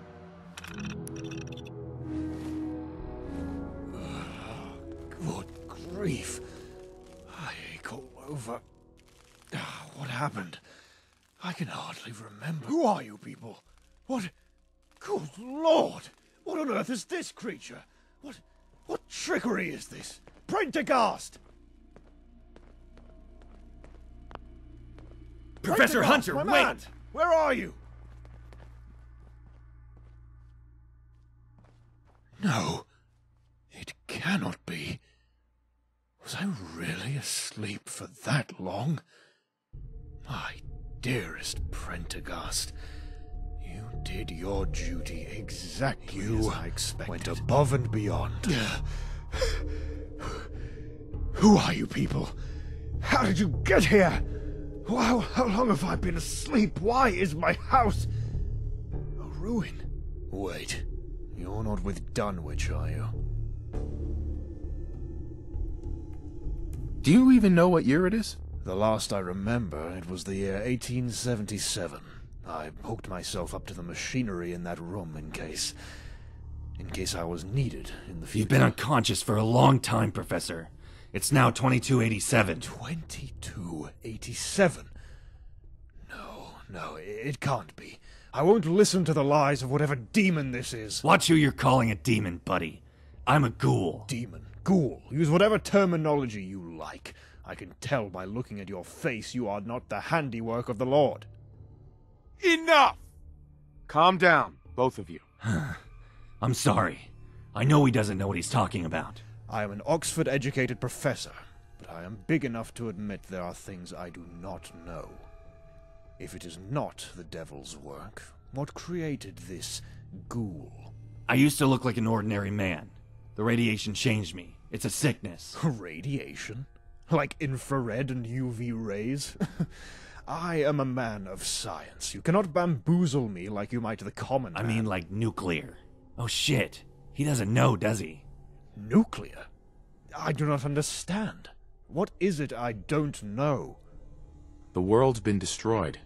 Good grief. I ache all over. What happened? I can hardly remember. Who are you people? What? Good Lord! What on earth is this creature? What trickery is this? Prendergast! Professor Hunter, my wait! man! Where are you? No, it cannot be. Was I really asleep for that long? My dearest Prendergast, you did your duty exactly as I expected. Went above and beyond. Who are you people? How did you get here? How long have I been asleep? Why is my house a ruin? Wait, you're not with Dunwich, are you? Do you even know what year it is? The last I remember, it was the year 1877. I hooked myself up to the machinery in that room in case I was needed in the future. You've been unconscious for a long time, Professor. It's now 2287. 2287? No, it can't be. I won't listen to the lies of whatever demon this is. Watch who you're calling a demon, buddy. I'm a ghoul. Demon, ghoul, use whatever terminology you like. I can tell by looking at your face you are not the handiwork of the Lord. Enough! Calm down, both of you. I'm sorry. I know he doesn't know what he's talking about. I am an Oxford-educated professor, but I am big enough to admit there are things I do not know. If it is not the devil's work, what created this ghoul? I used to look like an ordinary man. The radiation changed me. It's a sickness. Radiation? Like infrared and UV rays? I am a man of science. You cannot bamboozle me like you might the common man. I mean like nuclear. Oh shit. He doesn't know, does he? Nuclear? I do not understand. What is it I don't know? The world's been destroyed.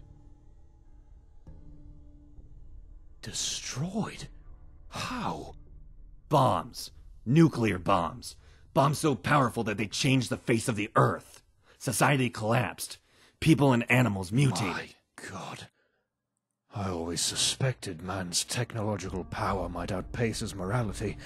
Destroyed? How? Bombs. Nuclear bombs. Bombs so powerful that they changed the face of the Earth. Society collapsed. People and animals mutated. My God. I always suspected man's technological power might outpace his morality,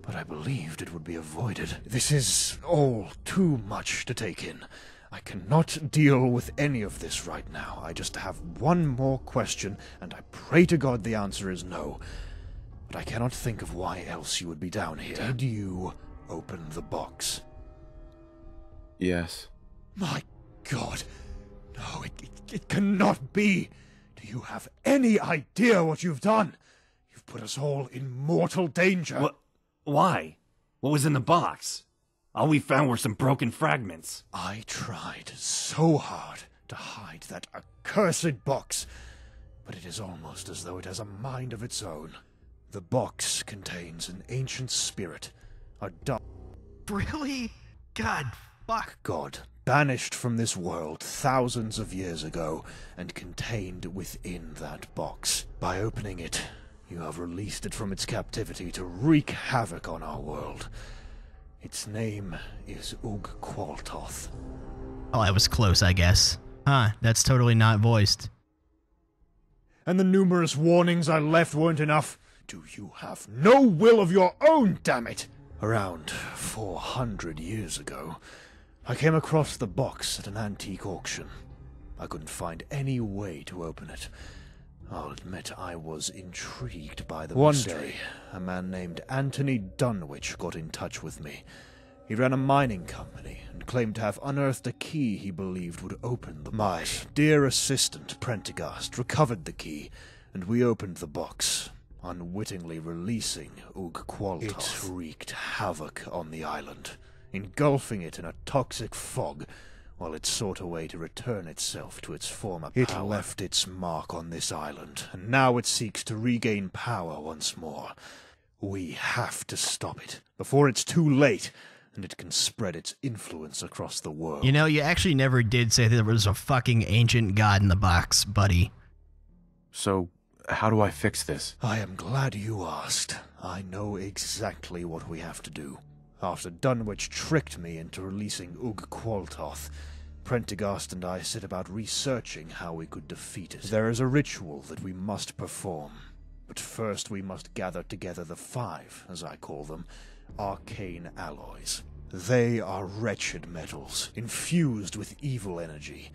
but I believed it would be avoided. This is all too much to take in. I cannot deal with any of this right now. I just have one more question, and I pray to God the answer is no. But I cannot think of why else you would be down here. Did you open the box? Yes. My God. No, it cannot be. Do you have any idea what you've done? You've put us all in mortal danger. What? Why? What was in the box? All we found were some broken fragments. I tried so hard to hide that accursed box, but it is almost as though it has a mind of its own. The box contains an ancient spirit, a dark Really? God, fuck. god, banished from this world thousands of years ago and contained within that box. By opening it, you have released it from its captivity to wreak havoc on our world. Its name is Ug-Qualtoth. Oh, I was close, I guess. Huh, that's totally not voiced. And the numerous warnings I left weren't enough. Do you have no will of your own, damn it? Around 400 years ago, I came across the box at an antique auction. I couldn't find any way to open it. I'll admit I was intrigued by the mystery. One day, a man named Anthony Dunwich got in touch with me. He ran a mining company and claimed to have unearthed a key he believed would open the box. My dear assistant, Prendergast, recovered the key, and we opened the box, unwittingly releasing Ug-Qualtoth. It wreaked havoc on the island, engulfing it in a toxic fog, while it sought a way to return itself to its former power. It left its mark on this island, and now it seeks to regain power once more. We have to stop it, before it's too late, and it can spread its influence across the world. You know, you actually never did say there was a fucking ancient god in the box, buddy. So, how do I fix this? I am glad you asked. I know exactly what we have to do. After Dunwich tricked me into releasing Ug-Qualtoth, Prendergast and I set about researching how we could defeat it. There is a ritual that we must perform, but first we must gather together the 5, as I call them, arcane alloys. They are wretched metals, infused with evil energy.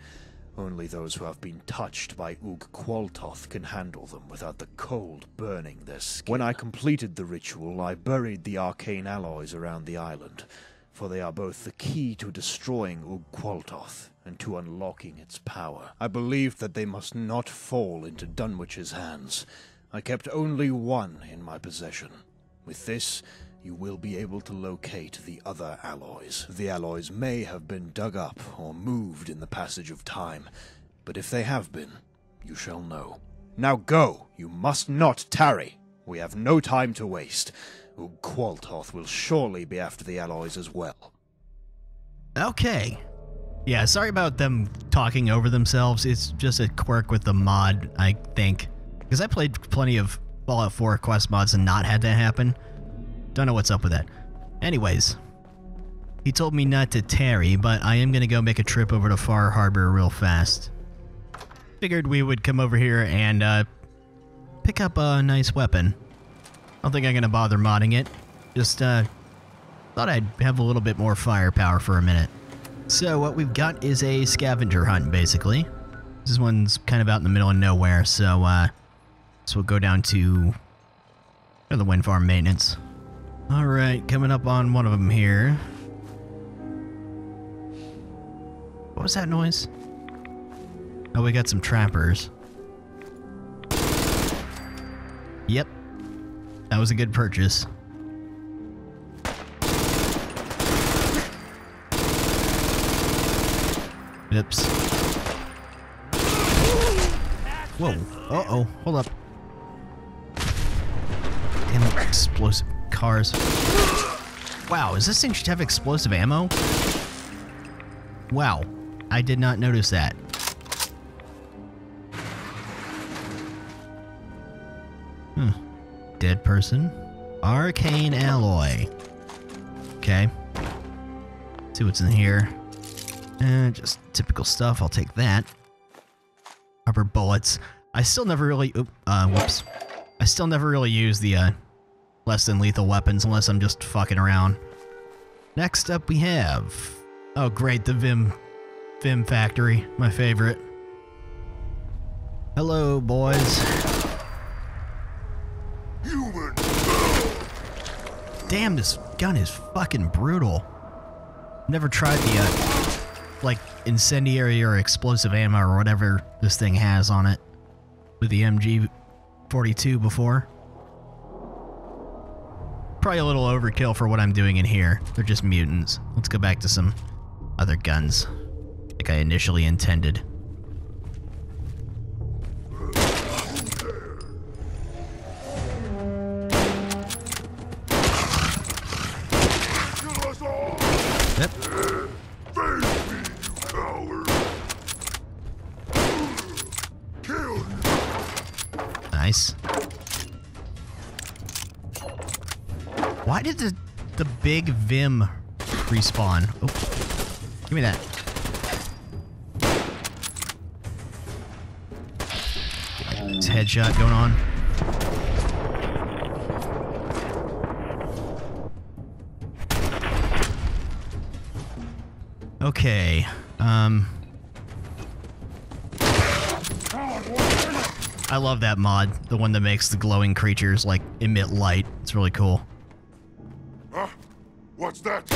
Only those who have been touched by Ug-Qualtoth can handle them without the cold burning their skin. When I completed the ritual, I buried the arcane alloys around the island, for they are both the key to destroying Ug-Qualtoth and to unlocking its power. I believed that they must not fall into Dunwich's hands. I kept only one in my possession. With this, you will be able to locate the other alloys. The alloys may have been dug up or moved in the passage of time, but if they have been, you shall know. Now go! You must not tarry! We have no time to waste. Ug-Qualtoth will surely be after the alloys as well. Okay. Yeah, sorry about them talking over themselves. It's just a quirk with the mod, I think. Because I played plenty of Fallout 4 quest mods and not had that happen. Don't know what's up with that. Anyways, he told me not to tarry, but I am going to go make a trip over to Far Harbor real fast. Figured we would come over here and pick up a nice weapon. I don't think I'm going to bother modding it. Just thought I'd have a little bit more firepower for a minute. So what we've got is a scavenger hunt, basically. This one's kind of out in the middle of nowhere, so we'll go down to the wind farm maintenance. Alright, coming up on one of them here. What was that noise? Oh, we got some trappers. Yep. That was a good purchase. Oops. Whoa. Uh-oh. Hold up. Damn it, explosive cars. Wow, does this thing should have explosive ammo? Wow, I did not notice that. Dead person. Arcane alloy. Okay. See what's in here. Just typical stuff. I'll take that. Rubber bullets. I still never really... whoops. I still never really use the less than lethal weapons unless I'm just fucking around. Next up we have... Oh great, the Vim factory. My favorite. Hello, boys. Human. Damn, this gun is fucking brutal. Never tried the, like, incendiary or explosive ammo or whatever this thing has on it with the MG42 before. Probably a little overkill for what I'm doing in here. They're just mutants. Let's go back to some other guns, like I initially intended. Yep. Nice. Why did the big Vim respawn? Oh, give me that. This headshot going on. Okay, I love that mod, the one that makes the glowing creatures, like, emit light. It's really cool. Huh? What's that?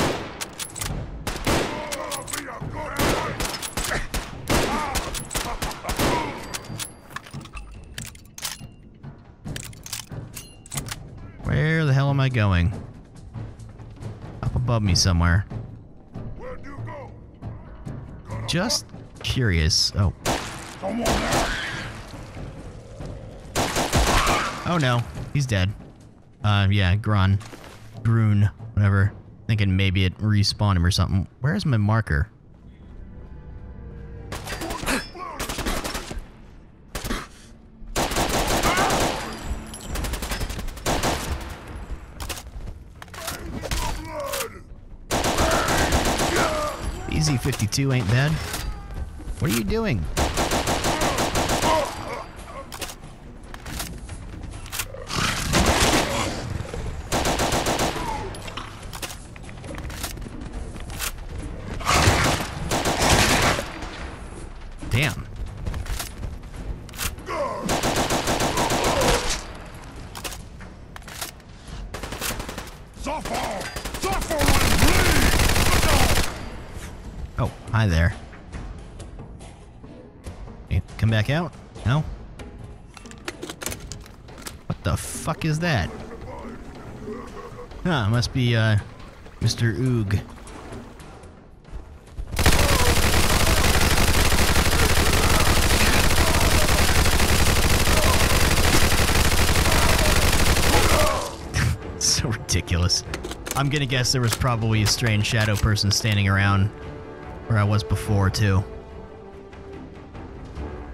Where the hell am I going? Up above me somewhere. Where'd you go? Just curious. Oh. Oh no, he's dead. Yeah, Grun, whatever. Thinking maybe it respawned him or something. Where's my marker? Easy 52 ain't bad. What are you doing? Damn. Oh, hi there. Hey, come back out? No? What the fuck is that? Huh, must be, Mr. Ug. So ridiculous. I'm gonna guess there was probably a strange shadow person standing around where I was before, too.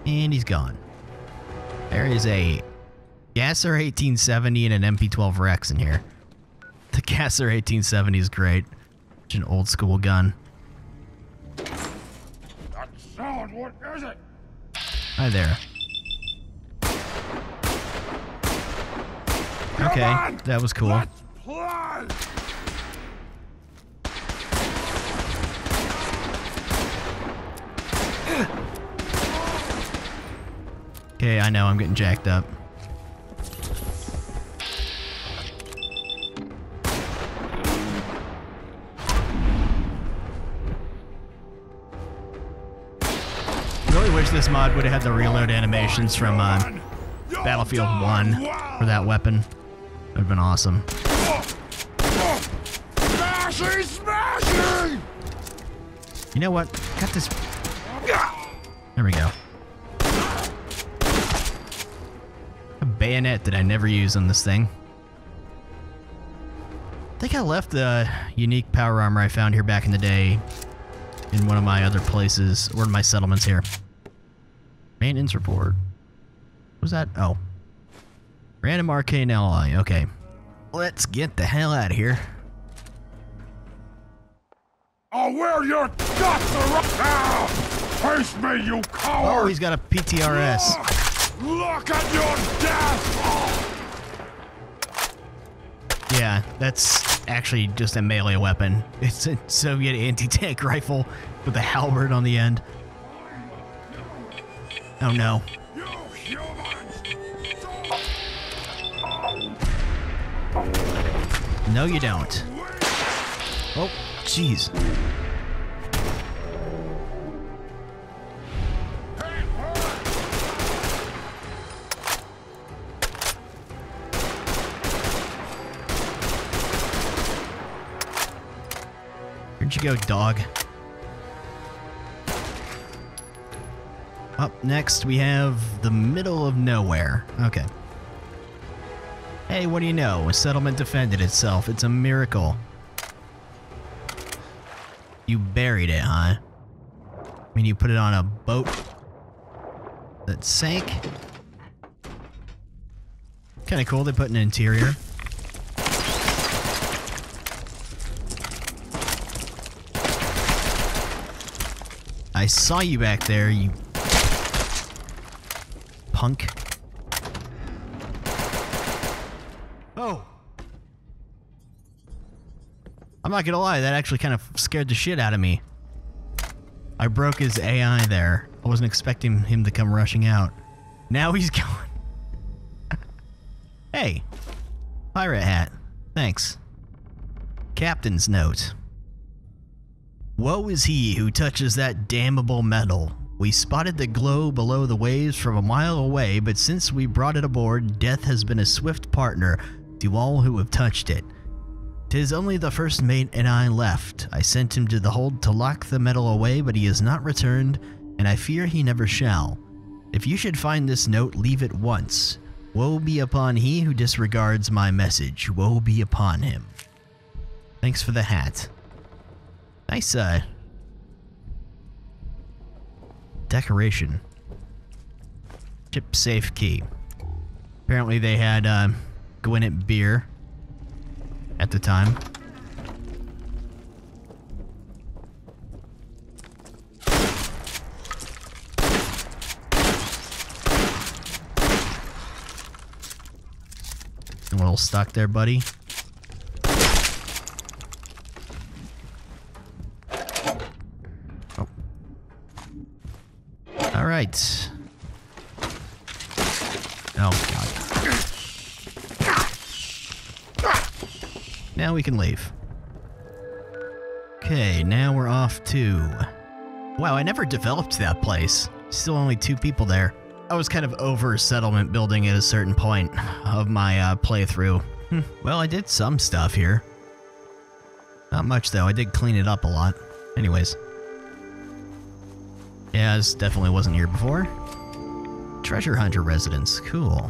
And he's gone. There is a Gasser 1870 and an MP12 Rex in here. The Gasser 1870 is great. It's an old school gun. That sound, what is it? Hi there. Okay, that was cool. Let's play! Okay, I know, I'm getting jacked up. Really wish this mod would have had the reload animations from Battlefield 1 for that weapon. Would have been awesome. Smashing, smashing! You know what? Got this. There we go. A bayonet that I never use on this thing. I think I left the unique power armor I found here back in the day in one of my other places, one of my settlements here. Maintenance report. What was that? Oh. Random arcane ally. Okay. Let's get the hell out of here. I'll wear your guts around now! Face me, you coward! Oh, he's got a PTRS. Look at your death! Yeah, that's actually just a melee weapon. It's a Soviet anti-tank rifle with a halberd on the end. Oh no. You humans! No, you don't. Oh, jeez. Where'd you go, dog? Up next, we have the middle of nowhere. Okay. Hey, what do you know? A settlement defended itself. It's a miracle. You buried it, huh? I mean, you put it on a boat that sank? Kind of cool. They put an interior. I saw you back there, you punk. Oh! I'm not gonna lie, that actually kind of scared the shit out of me. I broke his AI there. I wasn't expecting him to come rushing out. Now he's going. Hey! Pirate hat. Thanks. Captain's note. Woe is he who touches that damnable metal. We spotted the glow below the waves from a mile away, but since we brought it aboard, death has been a swift partner to all who have touched it. 'Tis only the first mate and I left. I sent him to the hold to lock the metal away, but he has not returned, and I fear he never shall. If you should find this note, leave it once. Woe be upon he who disregards my message. Woe be upon him. Thanks for the hat. Nice, decoration. Chip safe key. Apparently they had, Gwinnett beer at the time. A little stuck there, buddy. All right. Oh, God. Now we can leave. Okay, now we're off to... Wow, I never developed that place. Still only 2 people there. I was kind of over settlement building at a certain point of my playthrough. Well, I did some stuff here. Not much, though. I did clean it up a lot. Anyways. Yeah, this definitely wasn't here before. Treasure Hunter residence. Cool.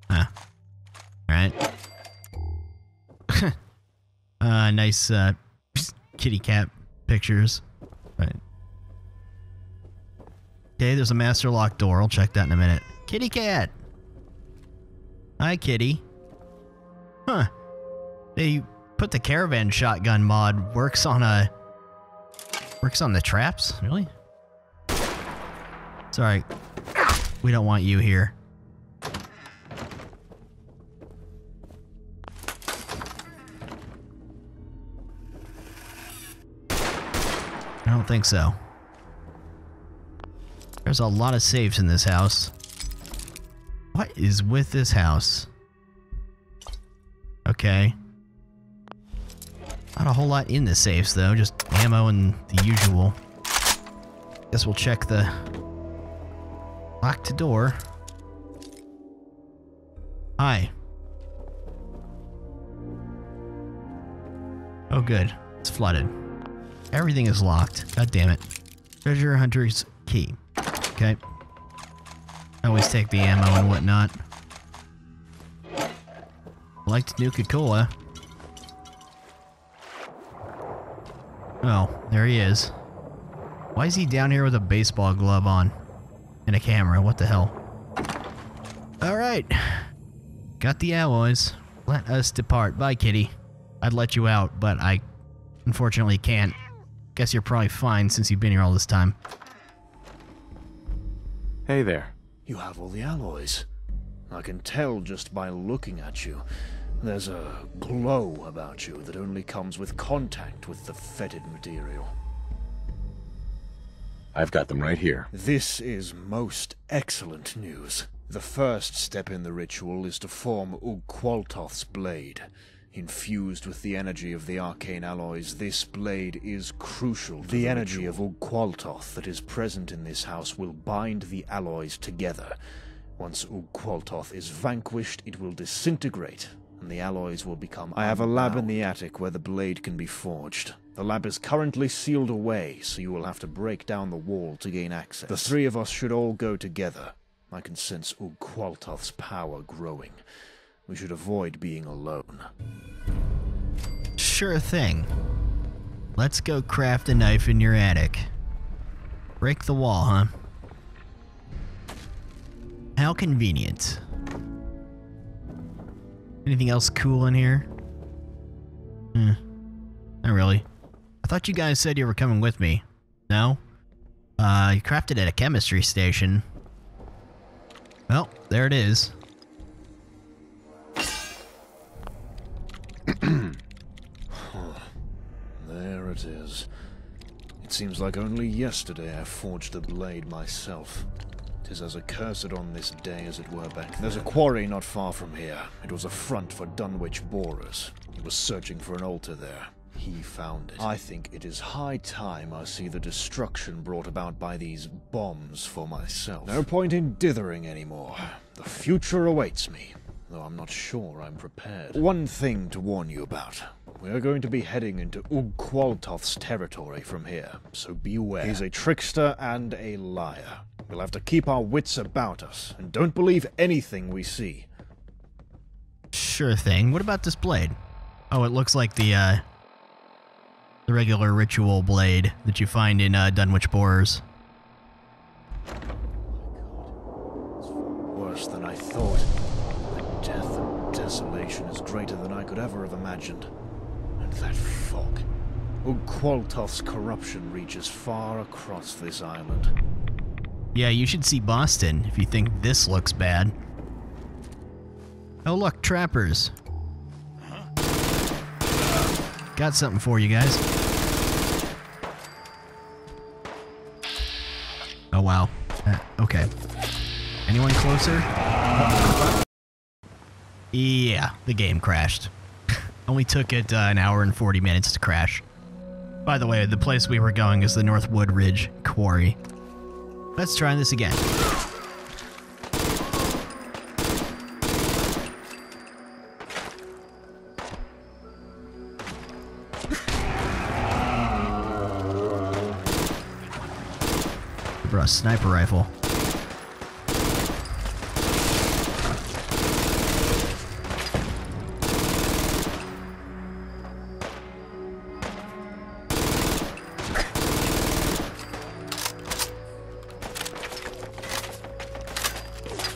Huh. Alright. Nice, kitty cat pictures. Right. Okay, there's a master lock door. I'll check that in a minute. Kitty cat! Hi, kitty. Huh. They put the caravan shotgun mod works on the traps? Really? Sorry. We don't want you here. I don't think so. There's a lot of safes in this house. What is with this house? Okay. Not a whole lot in the safes, though. Just ammo and the usual. Guess we'll check the locked door. Hi. Oh, good. It's flooded. Everything is locked. God damn it. Treasure Hunter's key. Okay. Always take the ammo and whatnot. Liked Nuka-Cola. Oh, there he is. Why is he down here with a baseball glove on? And a camera, what the hell? Alright. Got the alloys. Let us depart. Bye, kitty. I'd let you out, but I unfortunately can't. Guess you're probably fine since you've been here all this time. Hey there. You have all the alloys. I can tell just by looking at you. There's a glow about you that only comes with contact with the fetid material. I've got them right here. This is most excellent news. The first step in the ritual is to form Ug-Qualtoth's blade. Infused with the energy of the arcane alloys, this blade is crucial to the energy of Ug-Qualtoth that is present in this house will bind the alloys together. Once Ug-Qualtoth is vanquished, it will disintegrate, and the alloys will become I have a lab in the attic where the blade can be forged. The lab is currently sealed away, so you will have to break down the wall to gain access. The three of us should all go together. I can sense Ug-Qualtoth's power growing. We should avoid being alone. Sure thing. Let's go craft a knife in your attic. Break the wall, huh? How convenient. Anything else cool in here? Not really. I thought you guys said you were coming with me. No? You crafted at a chemistry station. Well, there it is. There it is. It seems like only yesterday I forged the blade myself. 'Tis as accursed on this day as it were back then. There's a quarry not far from here. It was a front for Dunwich borers. He was searching for an altar there. He found it. I think it is high time I see the destruction brought about by these bombs for myself. No point in dithering anymore. The future awaits me, though I'm not sure I'm prepared. One thing to warn you about. We're going to be heading into Ug-Qualtoth's territory from here, so beware. He's a trickster and a liar. We'll have to keep our wits about us, and don't believe anything we see. Sure thing. What about this blade? Oh, it looks like the regular ritual blade that you find in Dunwich borers. Worse than I thought. The death and desolation is greater than I could ever have imagined. And that fog. Ug-Qualtoth's corruption reaches far across this island. Yeah, you should see Boston if you think this looks bad. Oh look, trappers. Got something for you guys. Oh wow. Okay. Anyone closer? Yeah, the game crashed. Only took it an hour and 40 minutes to crash. By the way, the place we were going is the Northwood Ridge Quarry. Let's try this again. Brought a sniper rifle.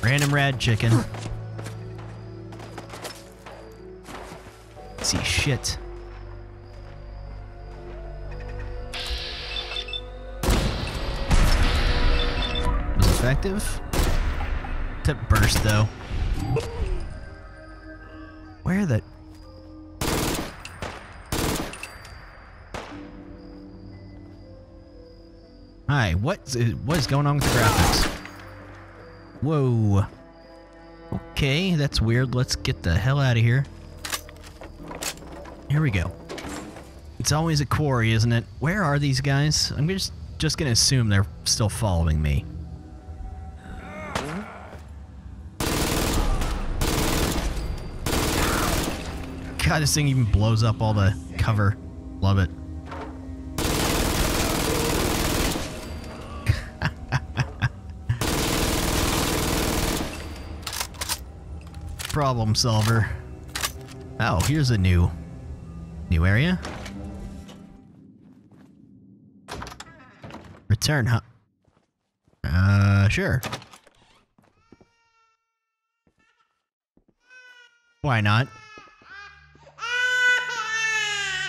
Random rad chicken. See shit. Was effective? Tip burst though. Where the? Hi, what is going on with the graphics? Whoa. Okay, that's weird. Let's get the hell out of here. Here we go. It's always a quarry, isn't it? Where are these guys? I'm just gonna assume they're still following me. God, this thing even blows up all the cover. Love it. Problem solver. Oh, here's a new area. Return, huh? Sure. Why not?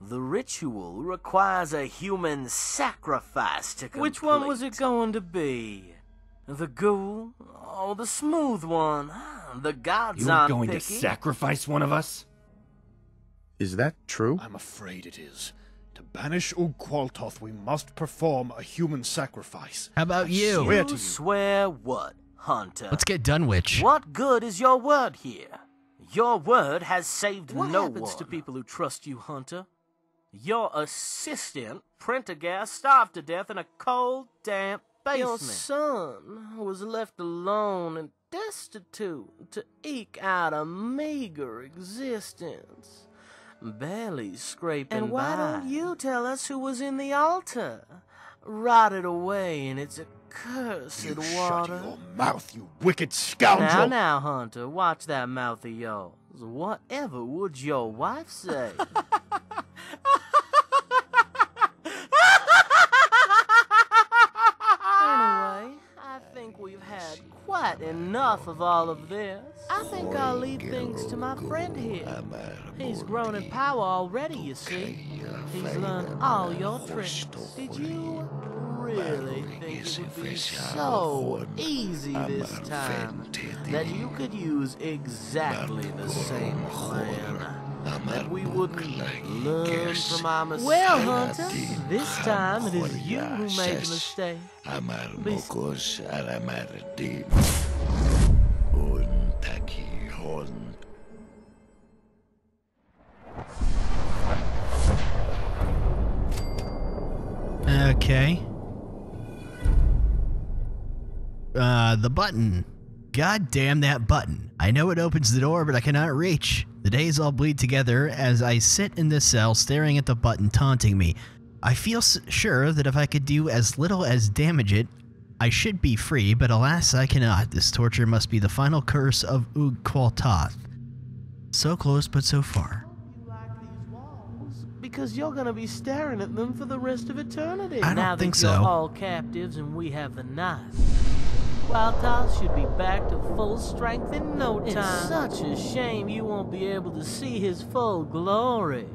The ritual requires a human sacrifice to complete. Which one was it going to be? The ghoul or the smooth one? The gods aren't going picky. to sacrifice one of us? Is that true? I'm afraid it is. To banish Ug-Qualtoth, we must perform a human sacrifice. How about you? Swear to you. Swear what, Hunter? Let's get Dunwich. What good is your word here? Your word has saved What no happens one. to people who trust you, Hunter? Your assistant, Prendergast, starved to death in a cold, damp basement. Your son was left alone and destitute to eke out a meager existence. Barely scraping by. And why don't you tell us who was in the altar? Rotted away in its accursed You water. shut your mouth, you wicked scoundrel! Now, Hunter, watch that mouth of yours. Whatever would your wife say? Anyway, I think we've had quite enough of all of this. I think I'll leave things to my friend here. He's grown in power already, you see. He's learned all your tricks. Did you really think it would be so easy this time that you could use exactly the same plan? That we wouldn't learn from our mistakes? Well, Hunter, this time it is you who made the mistake. Okay. The button. God damn that button. I know it opens the door, but I cannot reach. The days all bleed together as I sit in this cell staring at the button taunting me. I feel sure that if I could do as little as damage it, I should be free, but alas I cannot. This torture must be the final curse of Ug-Qualtoth. So close, but so far. Because you're gonna be staring at them for the rest of eternity. I don't think so. Now that you're all captives and we have the knife, Qualtoth should be back to full strength in no time. It's such a shame you won't be able to see his full glory.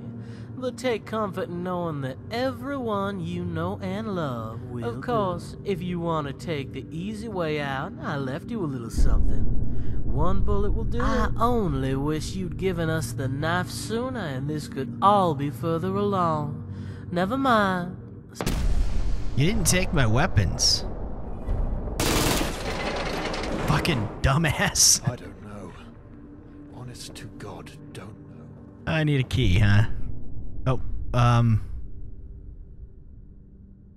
But take comfort in knowing that everyone you know and love will. Of course, if you want to take the easy way out, I left you a little something. One bullet will do it. I only wish you'd given us the knife sooner and this could all be further along. Never mind. You didn't take my weapons. Fucking dumbass. I don't know. Honest to God, don't know. I need a key, huh? Oh,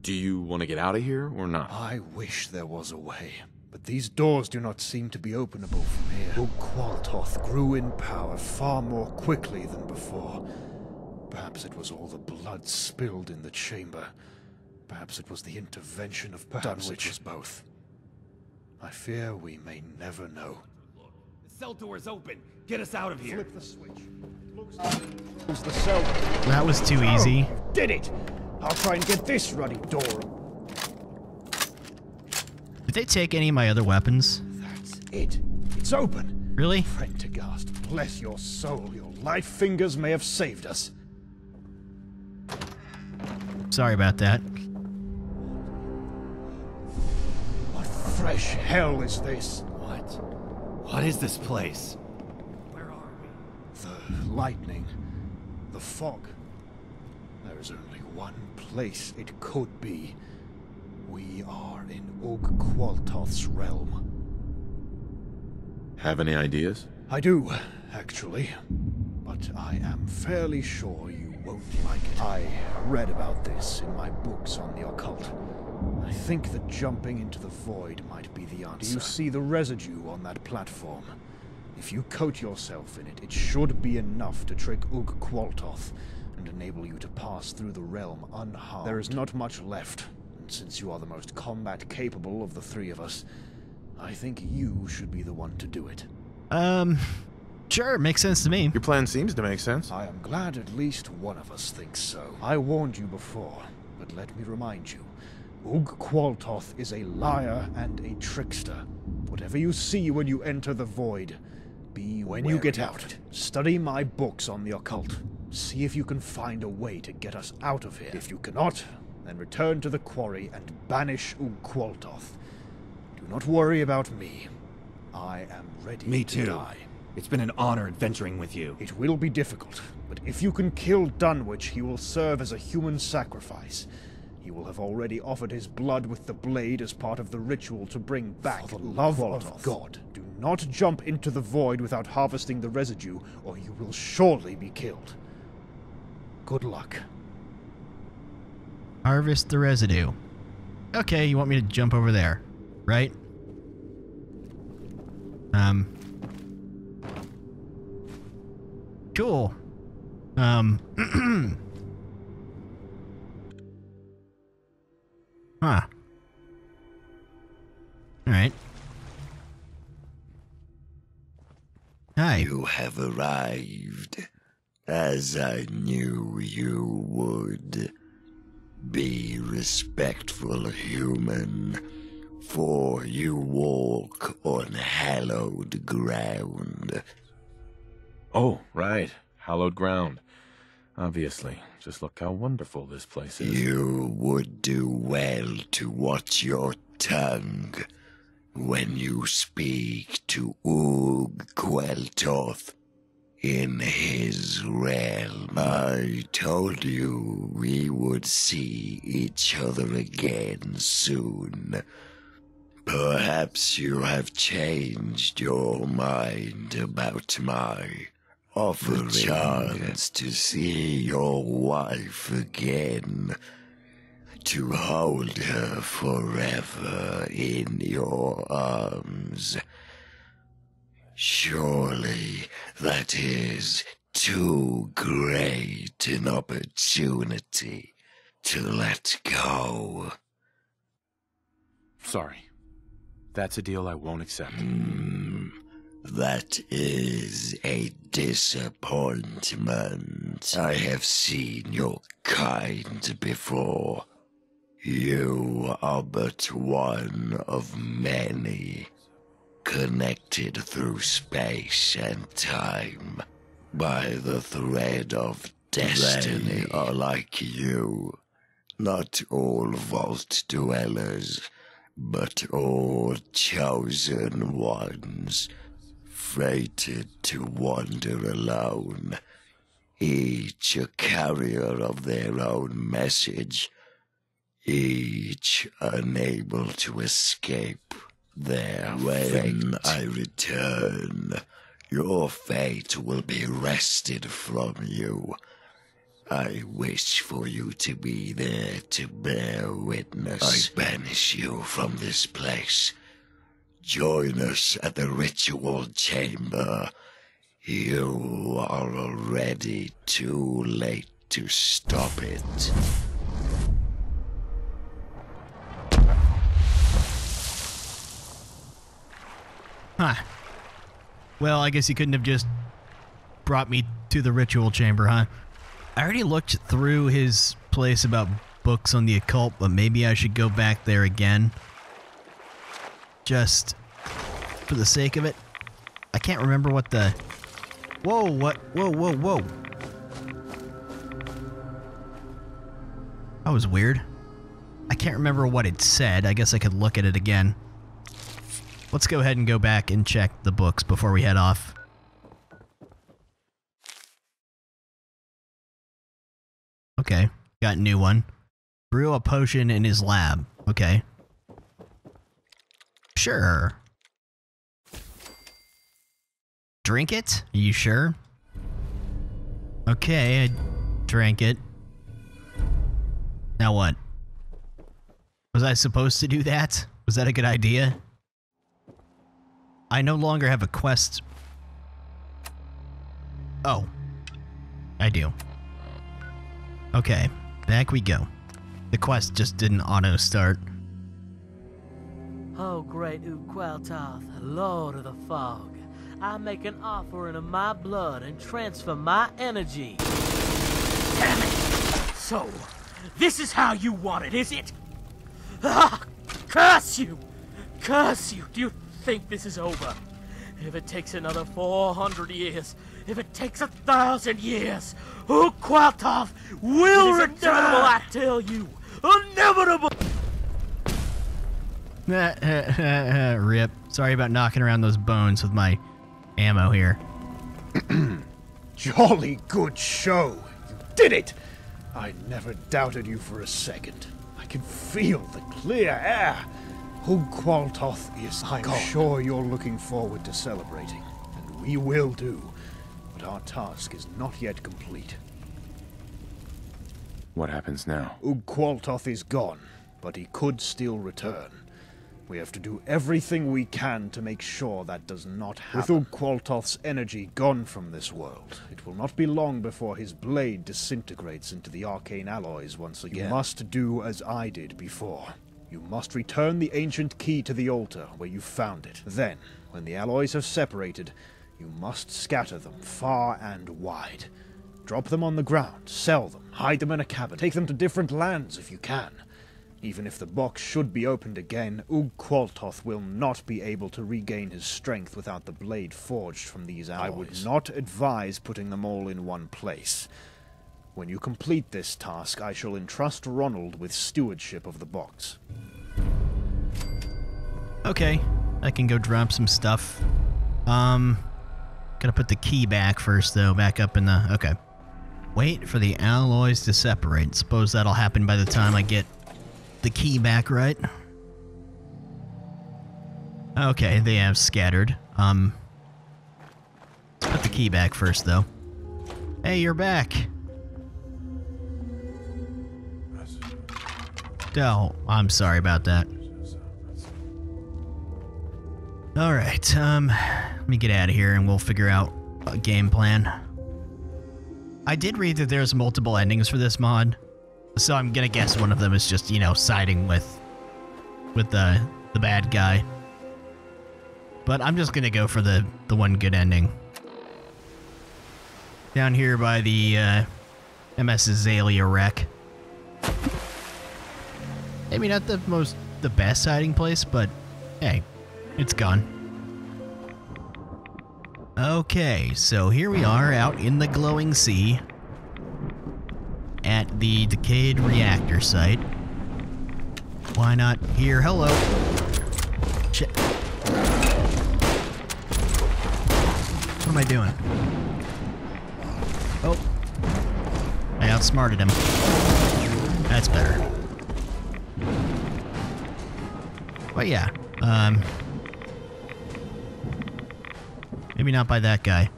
Do you want to get out of here or not? I wish there was a way. But these doors do not seem to be openable from here. Ug-Qualtoth grew in power far more quickly than before. Perhaps it was all the blood spilled in the chamber. Perhaps it was the intervention of Dunwich. It was both. I fear we may never know. The cell door is open. Get us out of here. Flip the switch. Looks like it's the cell. that was too easy. Oh, did it! I'll try and get this ruddy door. Did they take any of my other weapons? That's it. It's open. Really? Prendergast, bless your soul. Your light fingers may have saved us. Sorry about that. What fresh hell is this? What is this place? The lightning. The fog. There is only one place it could be. We are in Ug-Qualtoth's realm. Have any ideas? I do, actually. But I am fairly sure you won't like it. I read about this in my books on the occult. I think that jumping into the void might be the answer. Do you see the residue on that platform? If you coat yourself in it, it should be enough to trick Ug-Qualtoth and enable you to pass through the realm unharmed. There is not much left, and since you are the most combat-capable of the three of us, I think you should be the one to do it. Sure, makes sense to me. Your plan seems to make sense. I am glad at least one of us thinks so. I warned you before, but let me remind you. Ug-Qualtoth is a liar and a trickster. Whatever you see when you enter the void, Be when you get out, study my books on the occult. See if you can find a way to get us out of here. If you cannot, then return to the quarry and banish Ug-Qualtoth. Do not worry about me. I am ready Me to too. die. It's been an honor adventuring with you. It will be difficult, but if you can kill Dunwich, he will serve as a human sacrifice. He will have already offered his blood with the blade as part of the ritual to bring back the love of God. Do not jump into the void without harvesting the residue, or you will surely be killed. Good luck. Harvest the residue. Okay, you want me to jump over there, right? Cool. Huh. Alright. Hi. You have arrived, as I knew you would. Be respectful, human, for you walk on hallowed ground. Oh, right. Hallowed ground. Obviously. Just look how wonderful this place is. You would do well to watch your tongue when you speak to Ug-Qualtoth in his realm. I told you we would see each other again soon. Perhaps you have changed your mind about my offering. The chance to see your wife again, to hold her forever in your arms. Surely that is too great an opportunity to let go. Sorry. That's a deal I won't accept. That is a disappointment. I have seen your kind before. You are but one of many, connected through space and time by the thread of destiny. They are like you, not all vault dwellers, but all chosen ones, fated to wander alone, each a carrier of their own message, each unable to escape their fate. When I return, your fate will be wrested from you. I wish for you to be there to bear witness. I banish you from this place. Join us at the ritual chamber. You are already too late to stop it. Huh. Well, I guess you couldn't have just brought me to the ritual chamber, huh? I already looked through his place about books on the occult, but maybe I should go back there again. Just for the sake of it. I can't remember what the... Whoa, what? Whoa, whoa, whoa. That was weird. I can't remember what it said. I guess I could look at it again. Let's go ahead and go back and check the books before we head off. Okay, got a new one. Brew a potion in his lab. Okay. Sure. Drink it? Are you sure? Okay, I drank it. Now what? Was I supposed to do that? Was that a good idea? I no longer have a quest. Oh. I do. Okay, back we go. The quest just didn't auto-start. Oh, great Ug-Qualtoth, Lord of the Fog, I make an offering of my blood and transfer my energy. Damn it! So, this is how you want it, is it? Ah, curse you! Curse you! Do you think this is over? If it takes another 400 years, if it takes 1,000 years, Ug-Qualtoth will return! Inevitable, I tell you! Inevitable! Rip. Sorry about knocking around those bones with my ammo here. Jolly good show. You did it! I never doubted you for a second. I can feel the clear air. Ug-Qualtoth is gone. I'm sure you're looking forward to celebrating, and we will do. But our task is not yet complete. What happens now? Ug-Qualtoth is gone, but he could still return. We have to do everything we can to make sure that does not happen. With Ug-Qualtoth's energy gone from this world, it will not be long before his blade disintegrates into the arcane alloys once again. You must do as I did before. You must return the ancient key to the altar where you found it. Then, when the alloys have separated, you must scatter them far and wide. Drop them on the ground, sell them, hide them in a cabin, take them to different lands if you can. Even if the box should be opened again, Ug-Qualtoth will not be able to regain his strength without the blade forged from these alloys. I would not advise putting them all in one place. When you complete this task, I shall entrust Ronald with stewardship of the box. Okay, I can go drop some stuff. Gotta put the key back first, though, back up in the... Okay. Wait for the alloys to separate. Suppose that'll happen by the time I get the key back, right? Okay, they have scattered. Let's put the key back first, though. Hey, you're back! Oh, I'm sorry about that. Alright, let me get out of here and we'll figure out a game plan. I did read that there's multiple endings for this mod, so I'm gonna guess one of them is just, you know, siding with the bad guy. But I'm just gonna go for the one good ending. Down here by the MS Azalea wreck. Maybe not the best hiding place, but hey, it's gone. Okay, so here we are out in the glowing sea at the decayed reactor site. Why not here? Hello. Shit. What am I doing? Oh. I outsmarted him. That's better. But yeah, maybe not by that guy.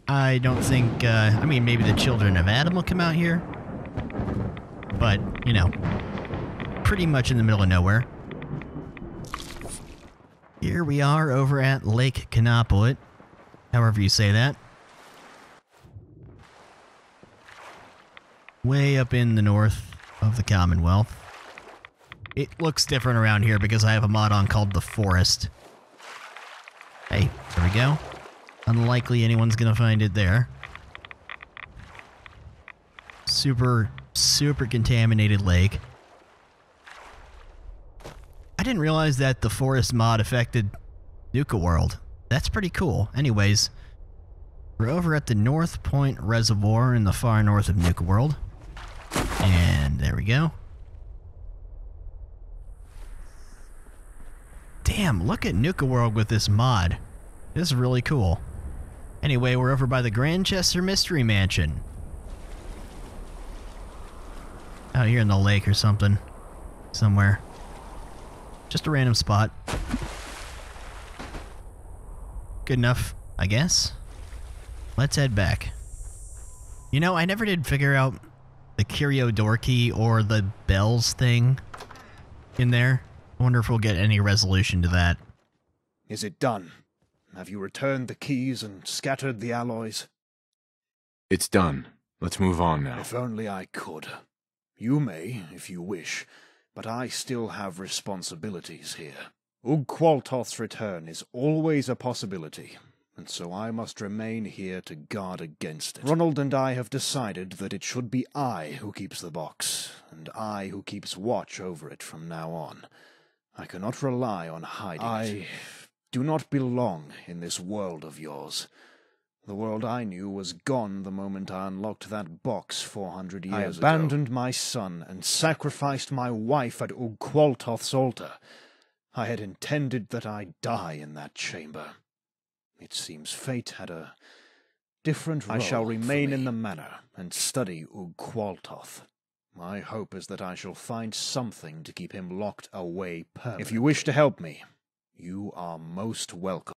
I don't think, I mean, maybe the children of Adam will come out here. But, you know, pretty much in the middle of nowhere. Here we are over at Lake Ug-Qualtoth, however you say that. Way up in the north of the Commonwealth. It looks different around here because I have a mod on called The Forest. Hey, there we go. Unlikely anyone's gonna find it there. Super contaminated lake. I didn't realize that the Forest mod affected Nuka World. That's pretty cool. Anyways, we're over at the North Point Reservoir in the far north of Nuka World. And there we go. Damn, look at Nuka World with this mod. This is really cool. Anyway, we're over by the Grandchester Mystery Mansion. Out here in the lake or something. Somewhere. Just a random spot. Good enough, I guess. Let's head back. You know, I never did figure out the curio door key or the bells thing in there. I wonder if we'll get any resolution to that. Is it done? Have you returned the keys and scattered the alloys? It's done. Let's move on now. If only I could. You may, if you wish, but I still have responsibilities here. Ug-Qualtoth's return is always a possibility, and so I must remain here to guard against it. Ronald and I have decided that it should be I who keeps the box, and I who keeps watch over it from now on. I cannot rely on hiding it. I do not belong in this world of yours. The world I knew was gone the moment I unlocked that box 400 years ago. I abandoned my son and sacrificed my wife at Ug-Qualtoth's altar. I had intended that I die in that chamber. It seems fate had a different role. I shall remain in the manor and study Ug-Qualtoth. My hope is that I shall find something to keep him locked away permanently. If you wish to help me, you are most welcome.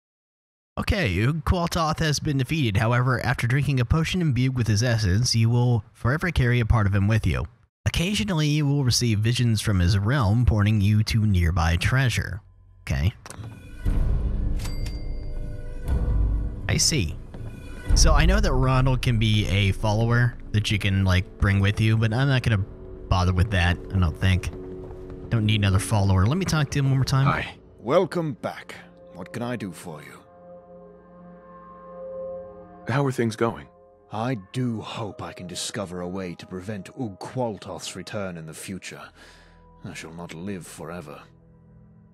Okay, Ug-Qualtoth has been defeated. However, after drinking a potion imbued with his essence, you will forever carry a part of him with you. Occasionally, you will receive visions from his realm, pointing you to nearby treasure. Okay. I see. So I know that Ronald can be a follower that you can, like, bring with you, but I'm not going to bother with that, I don't think. Don't need another follower. Let me talk to him one more time. Hi. Welcome back. What can I do for you? How are things going? I do hope I can discover a way to prevent Ug-Qualtoth's return in the future. I shall not live forever.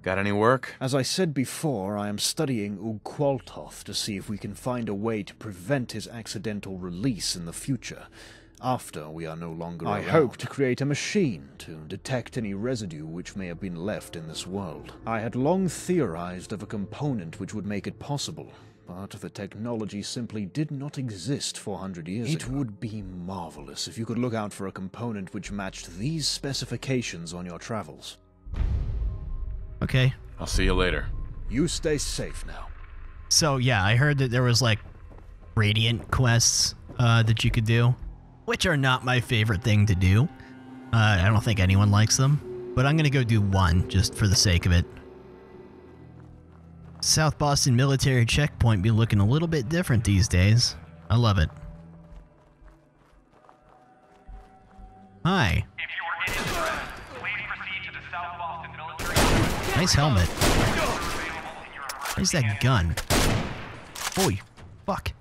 Got any work? As I said before, I am studying Ug-Qualtoth to see if we can find a way to prevent his accidental release in the future, after we are no longer around. I hope to create a machine to detect any residue which may have been left in this world. I had long theorized of a component which would make it possible, but the technology simply did not exist 400 years ago. It would be marvelous if you could look out for a component which matched these specifications on your travels. Okay. I'll see you later. You stay safe now. So, yeah, I heard that there was, like, Radiant quests that you could do, which are not my favorite thing to do. I don't think anyone likes them, but I'm going to go do one just for the sake of it. South Boston military checkpoint be looking a little bit different these days. I love it. Hi. Nice helmet. Where's that gun? Holy fuck.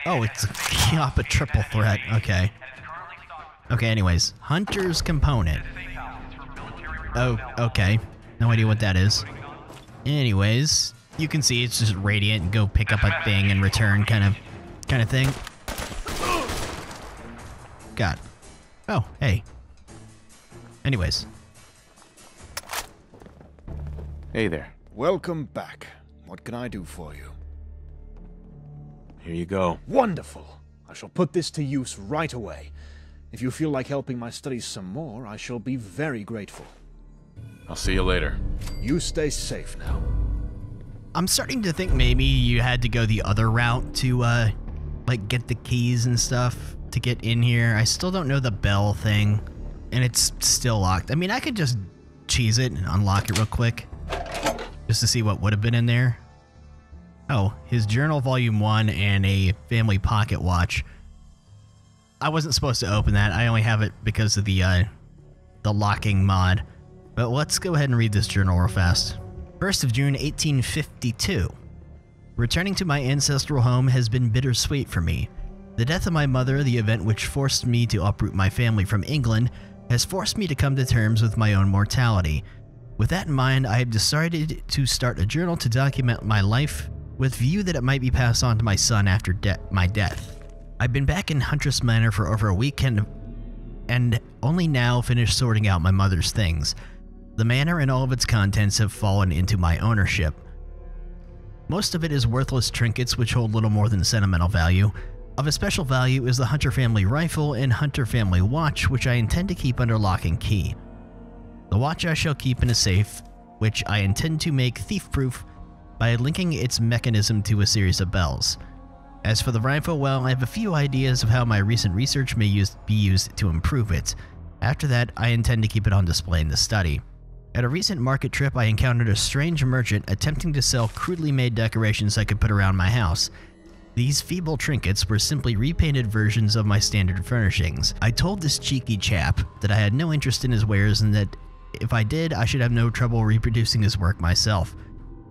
Oh, it's a Chiappa triple threat. Okay. Okay, anyways. Hunter's component. Oh, okay. No idea what that is. Anyways, you can see it's just radiant and go pick up a thing and return kind of thing. God. Oh, hey. Anyways. Hey there. Welcome back. What can I do for you? Here you go. Wonderful. I shall put this to use right away. If you feel like helping my studies some more, I shall be very grateful. I'll see you later. You stay safe now. I'm starting to think maybe you had to go the other route to, like, get the keys and stuff to get in here. I still don't know the bell thing, and it's still locked. I mean, I could just cheese it and unlock it real quick, just to see what would have been in there. Oh, his journal volume 1 and a family pocket watch. I wasn't supposed to open that. I only have it because of the locking mod. But let's go ahead and read this journal real fast. 1st of June, 1852. Returning to my ancestral home has been bittersweet for me. The death of my mother, the event which forced me to uproot my family from England, has forced me to come to terms with my own mortality. With that in mind, I have decided to start a journal to document my life, with view that it might be passed on to my son after my death. I've been back in Huntress Manor for over a week and only now finished sorting out my mother's things. The manor and all of its contents have fallen into my ownership. Most of it is worthless trinkets which hold little more than sentimental value. Of a special value is the Hunter family rifle and Hunter family watch, which I intend to keep under lock and key. The watch I shall keep in a safe, which I intend to make thief-proof by linking its mechanism to a series of bells. As for the rifle, well, I have a few ideas of how my recent research may be used to improve it. After that, I intend to keep it on display in the study. At a recent market trip, I encountered a strange merchant attempting to sell crudely made decorations I could put around my house. These feeble trinkets were simply repainted versions of my standard furnishings. I told this cheeky chap that I had no interest in his wares and that if I did, I should have no trouble reproducing his work myself.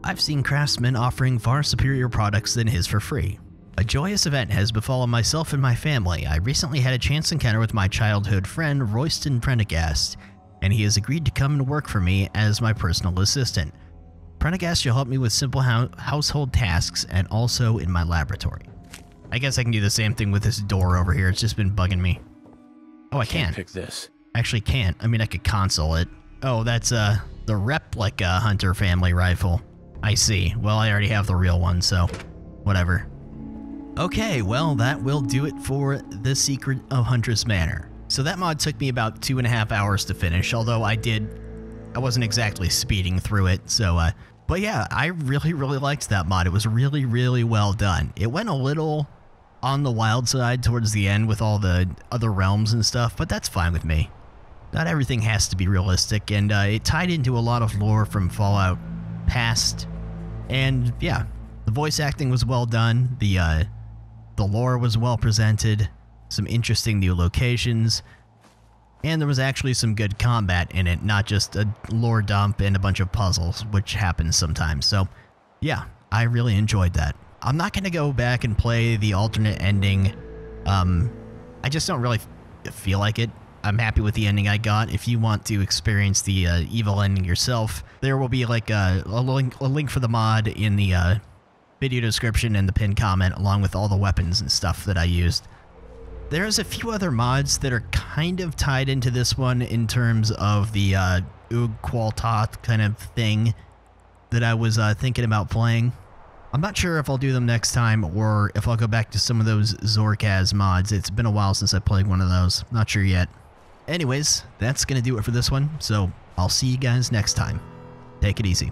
I've seen craftsmen offering far superior products than his for free. A joyous event has befallen myself and my family. I recently had a chance encounter with my childhood friend, Royston Prendergast, and he has agreed to come and work for me as my personal assistant. Prendergast shall help me with simple household tasks and also in my laboratory. I guess I can do the same thing with this door over here. It's just been bugging me. Oh, I can't. Pick this. Actually can't. I mean, I could console it. Oh, that's the replica Hunter family rifle. I see. Well, I already have the real one, so whatever. Okay, well, that will do it for The Secret of Huntress Manor. So that mod took me about 2.5 hours to finish, although I wasn't exactly speeding through it, so, but yeah, I really liked that mod. It was really well done. It went a little on the wild side towards the end with all the other realms and stuff, but that's fine with me. Not everything has to be realistic, and it tied into a lot of lore from Fallout past, and yeah, the voice acting was well done, the lore was well presented, some interesting new locations, and there was actually some good combat in it, not just a lore dump and a bunch of puzzles, which happens sometimes. So, yeah, I really enjoyed that. I'm not going to go back and play the alternate ending. I just don't really feel like it. I'm happy with the ending I got. If you want to experience the evil ending yourself, there will be like a link for the mod in the video description and the pinned comment, along with all the weapons and stuff that I used. There's a few other mods that are kind of tied into this one in terms of the Ug-Qualtoth kind of thing that I was thinking about playing. I'm not sure if I'll do them next time or if I'll go back to some of those Zorkaz mods. It's been a while since I played one of those. Not sure yet. Anyways, that's going to do it for this one, so I'll see you guys next time. Take it easy.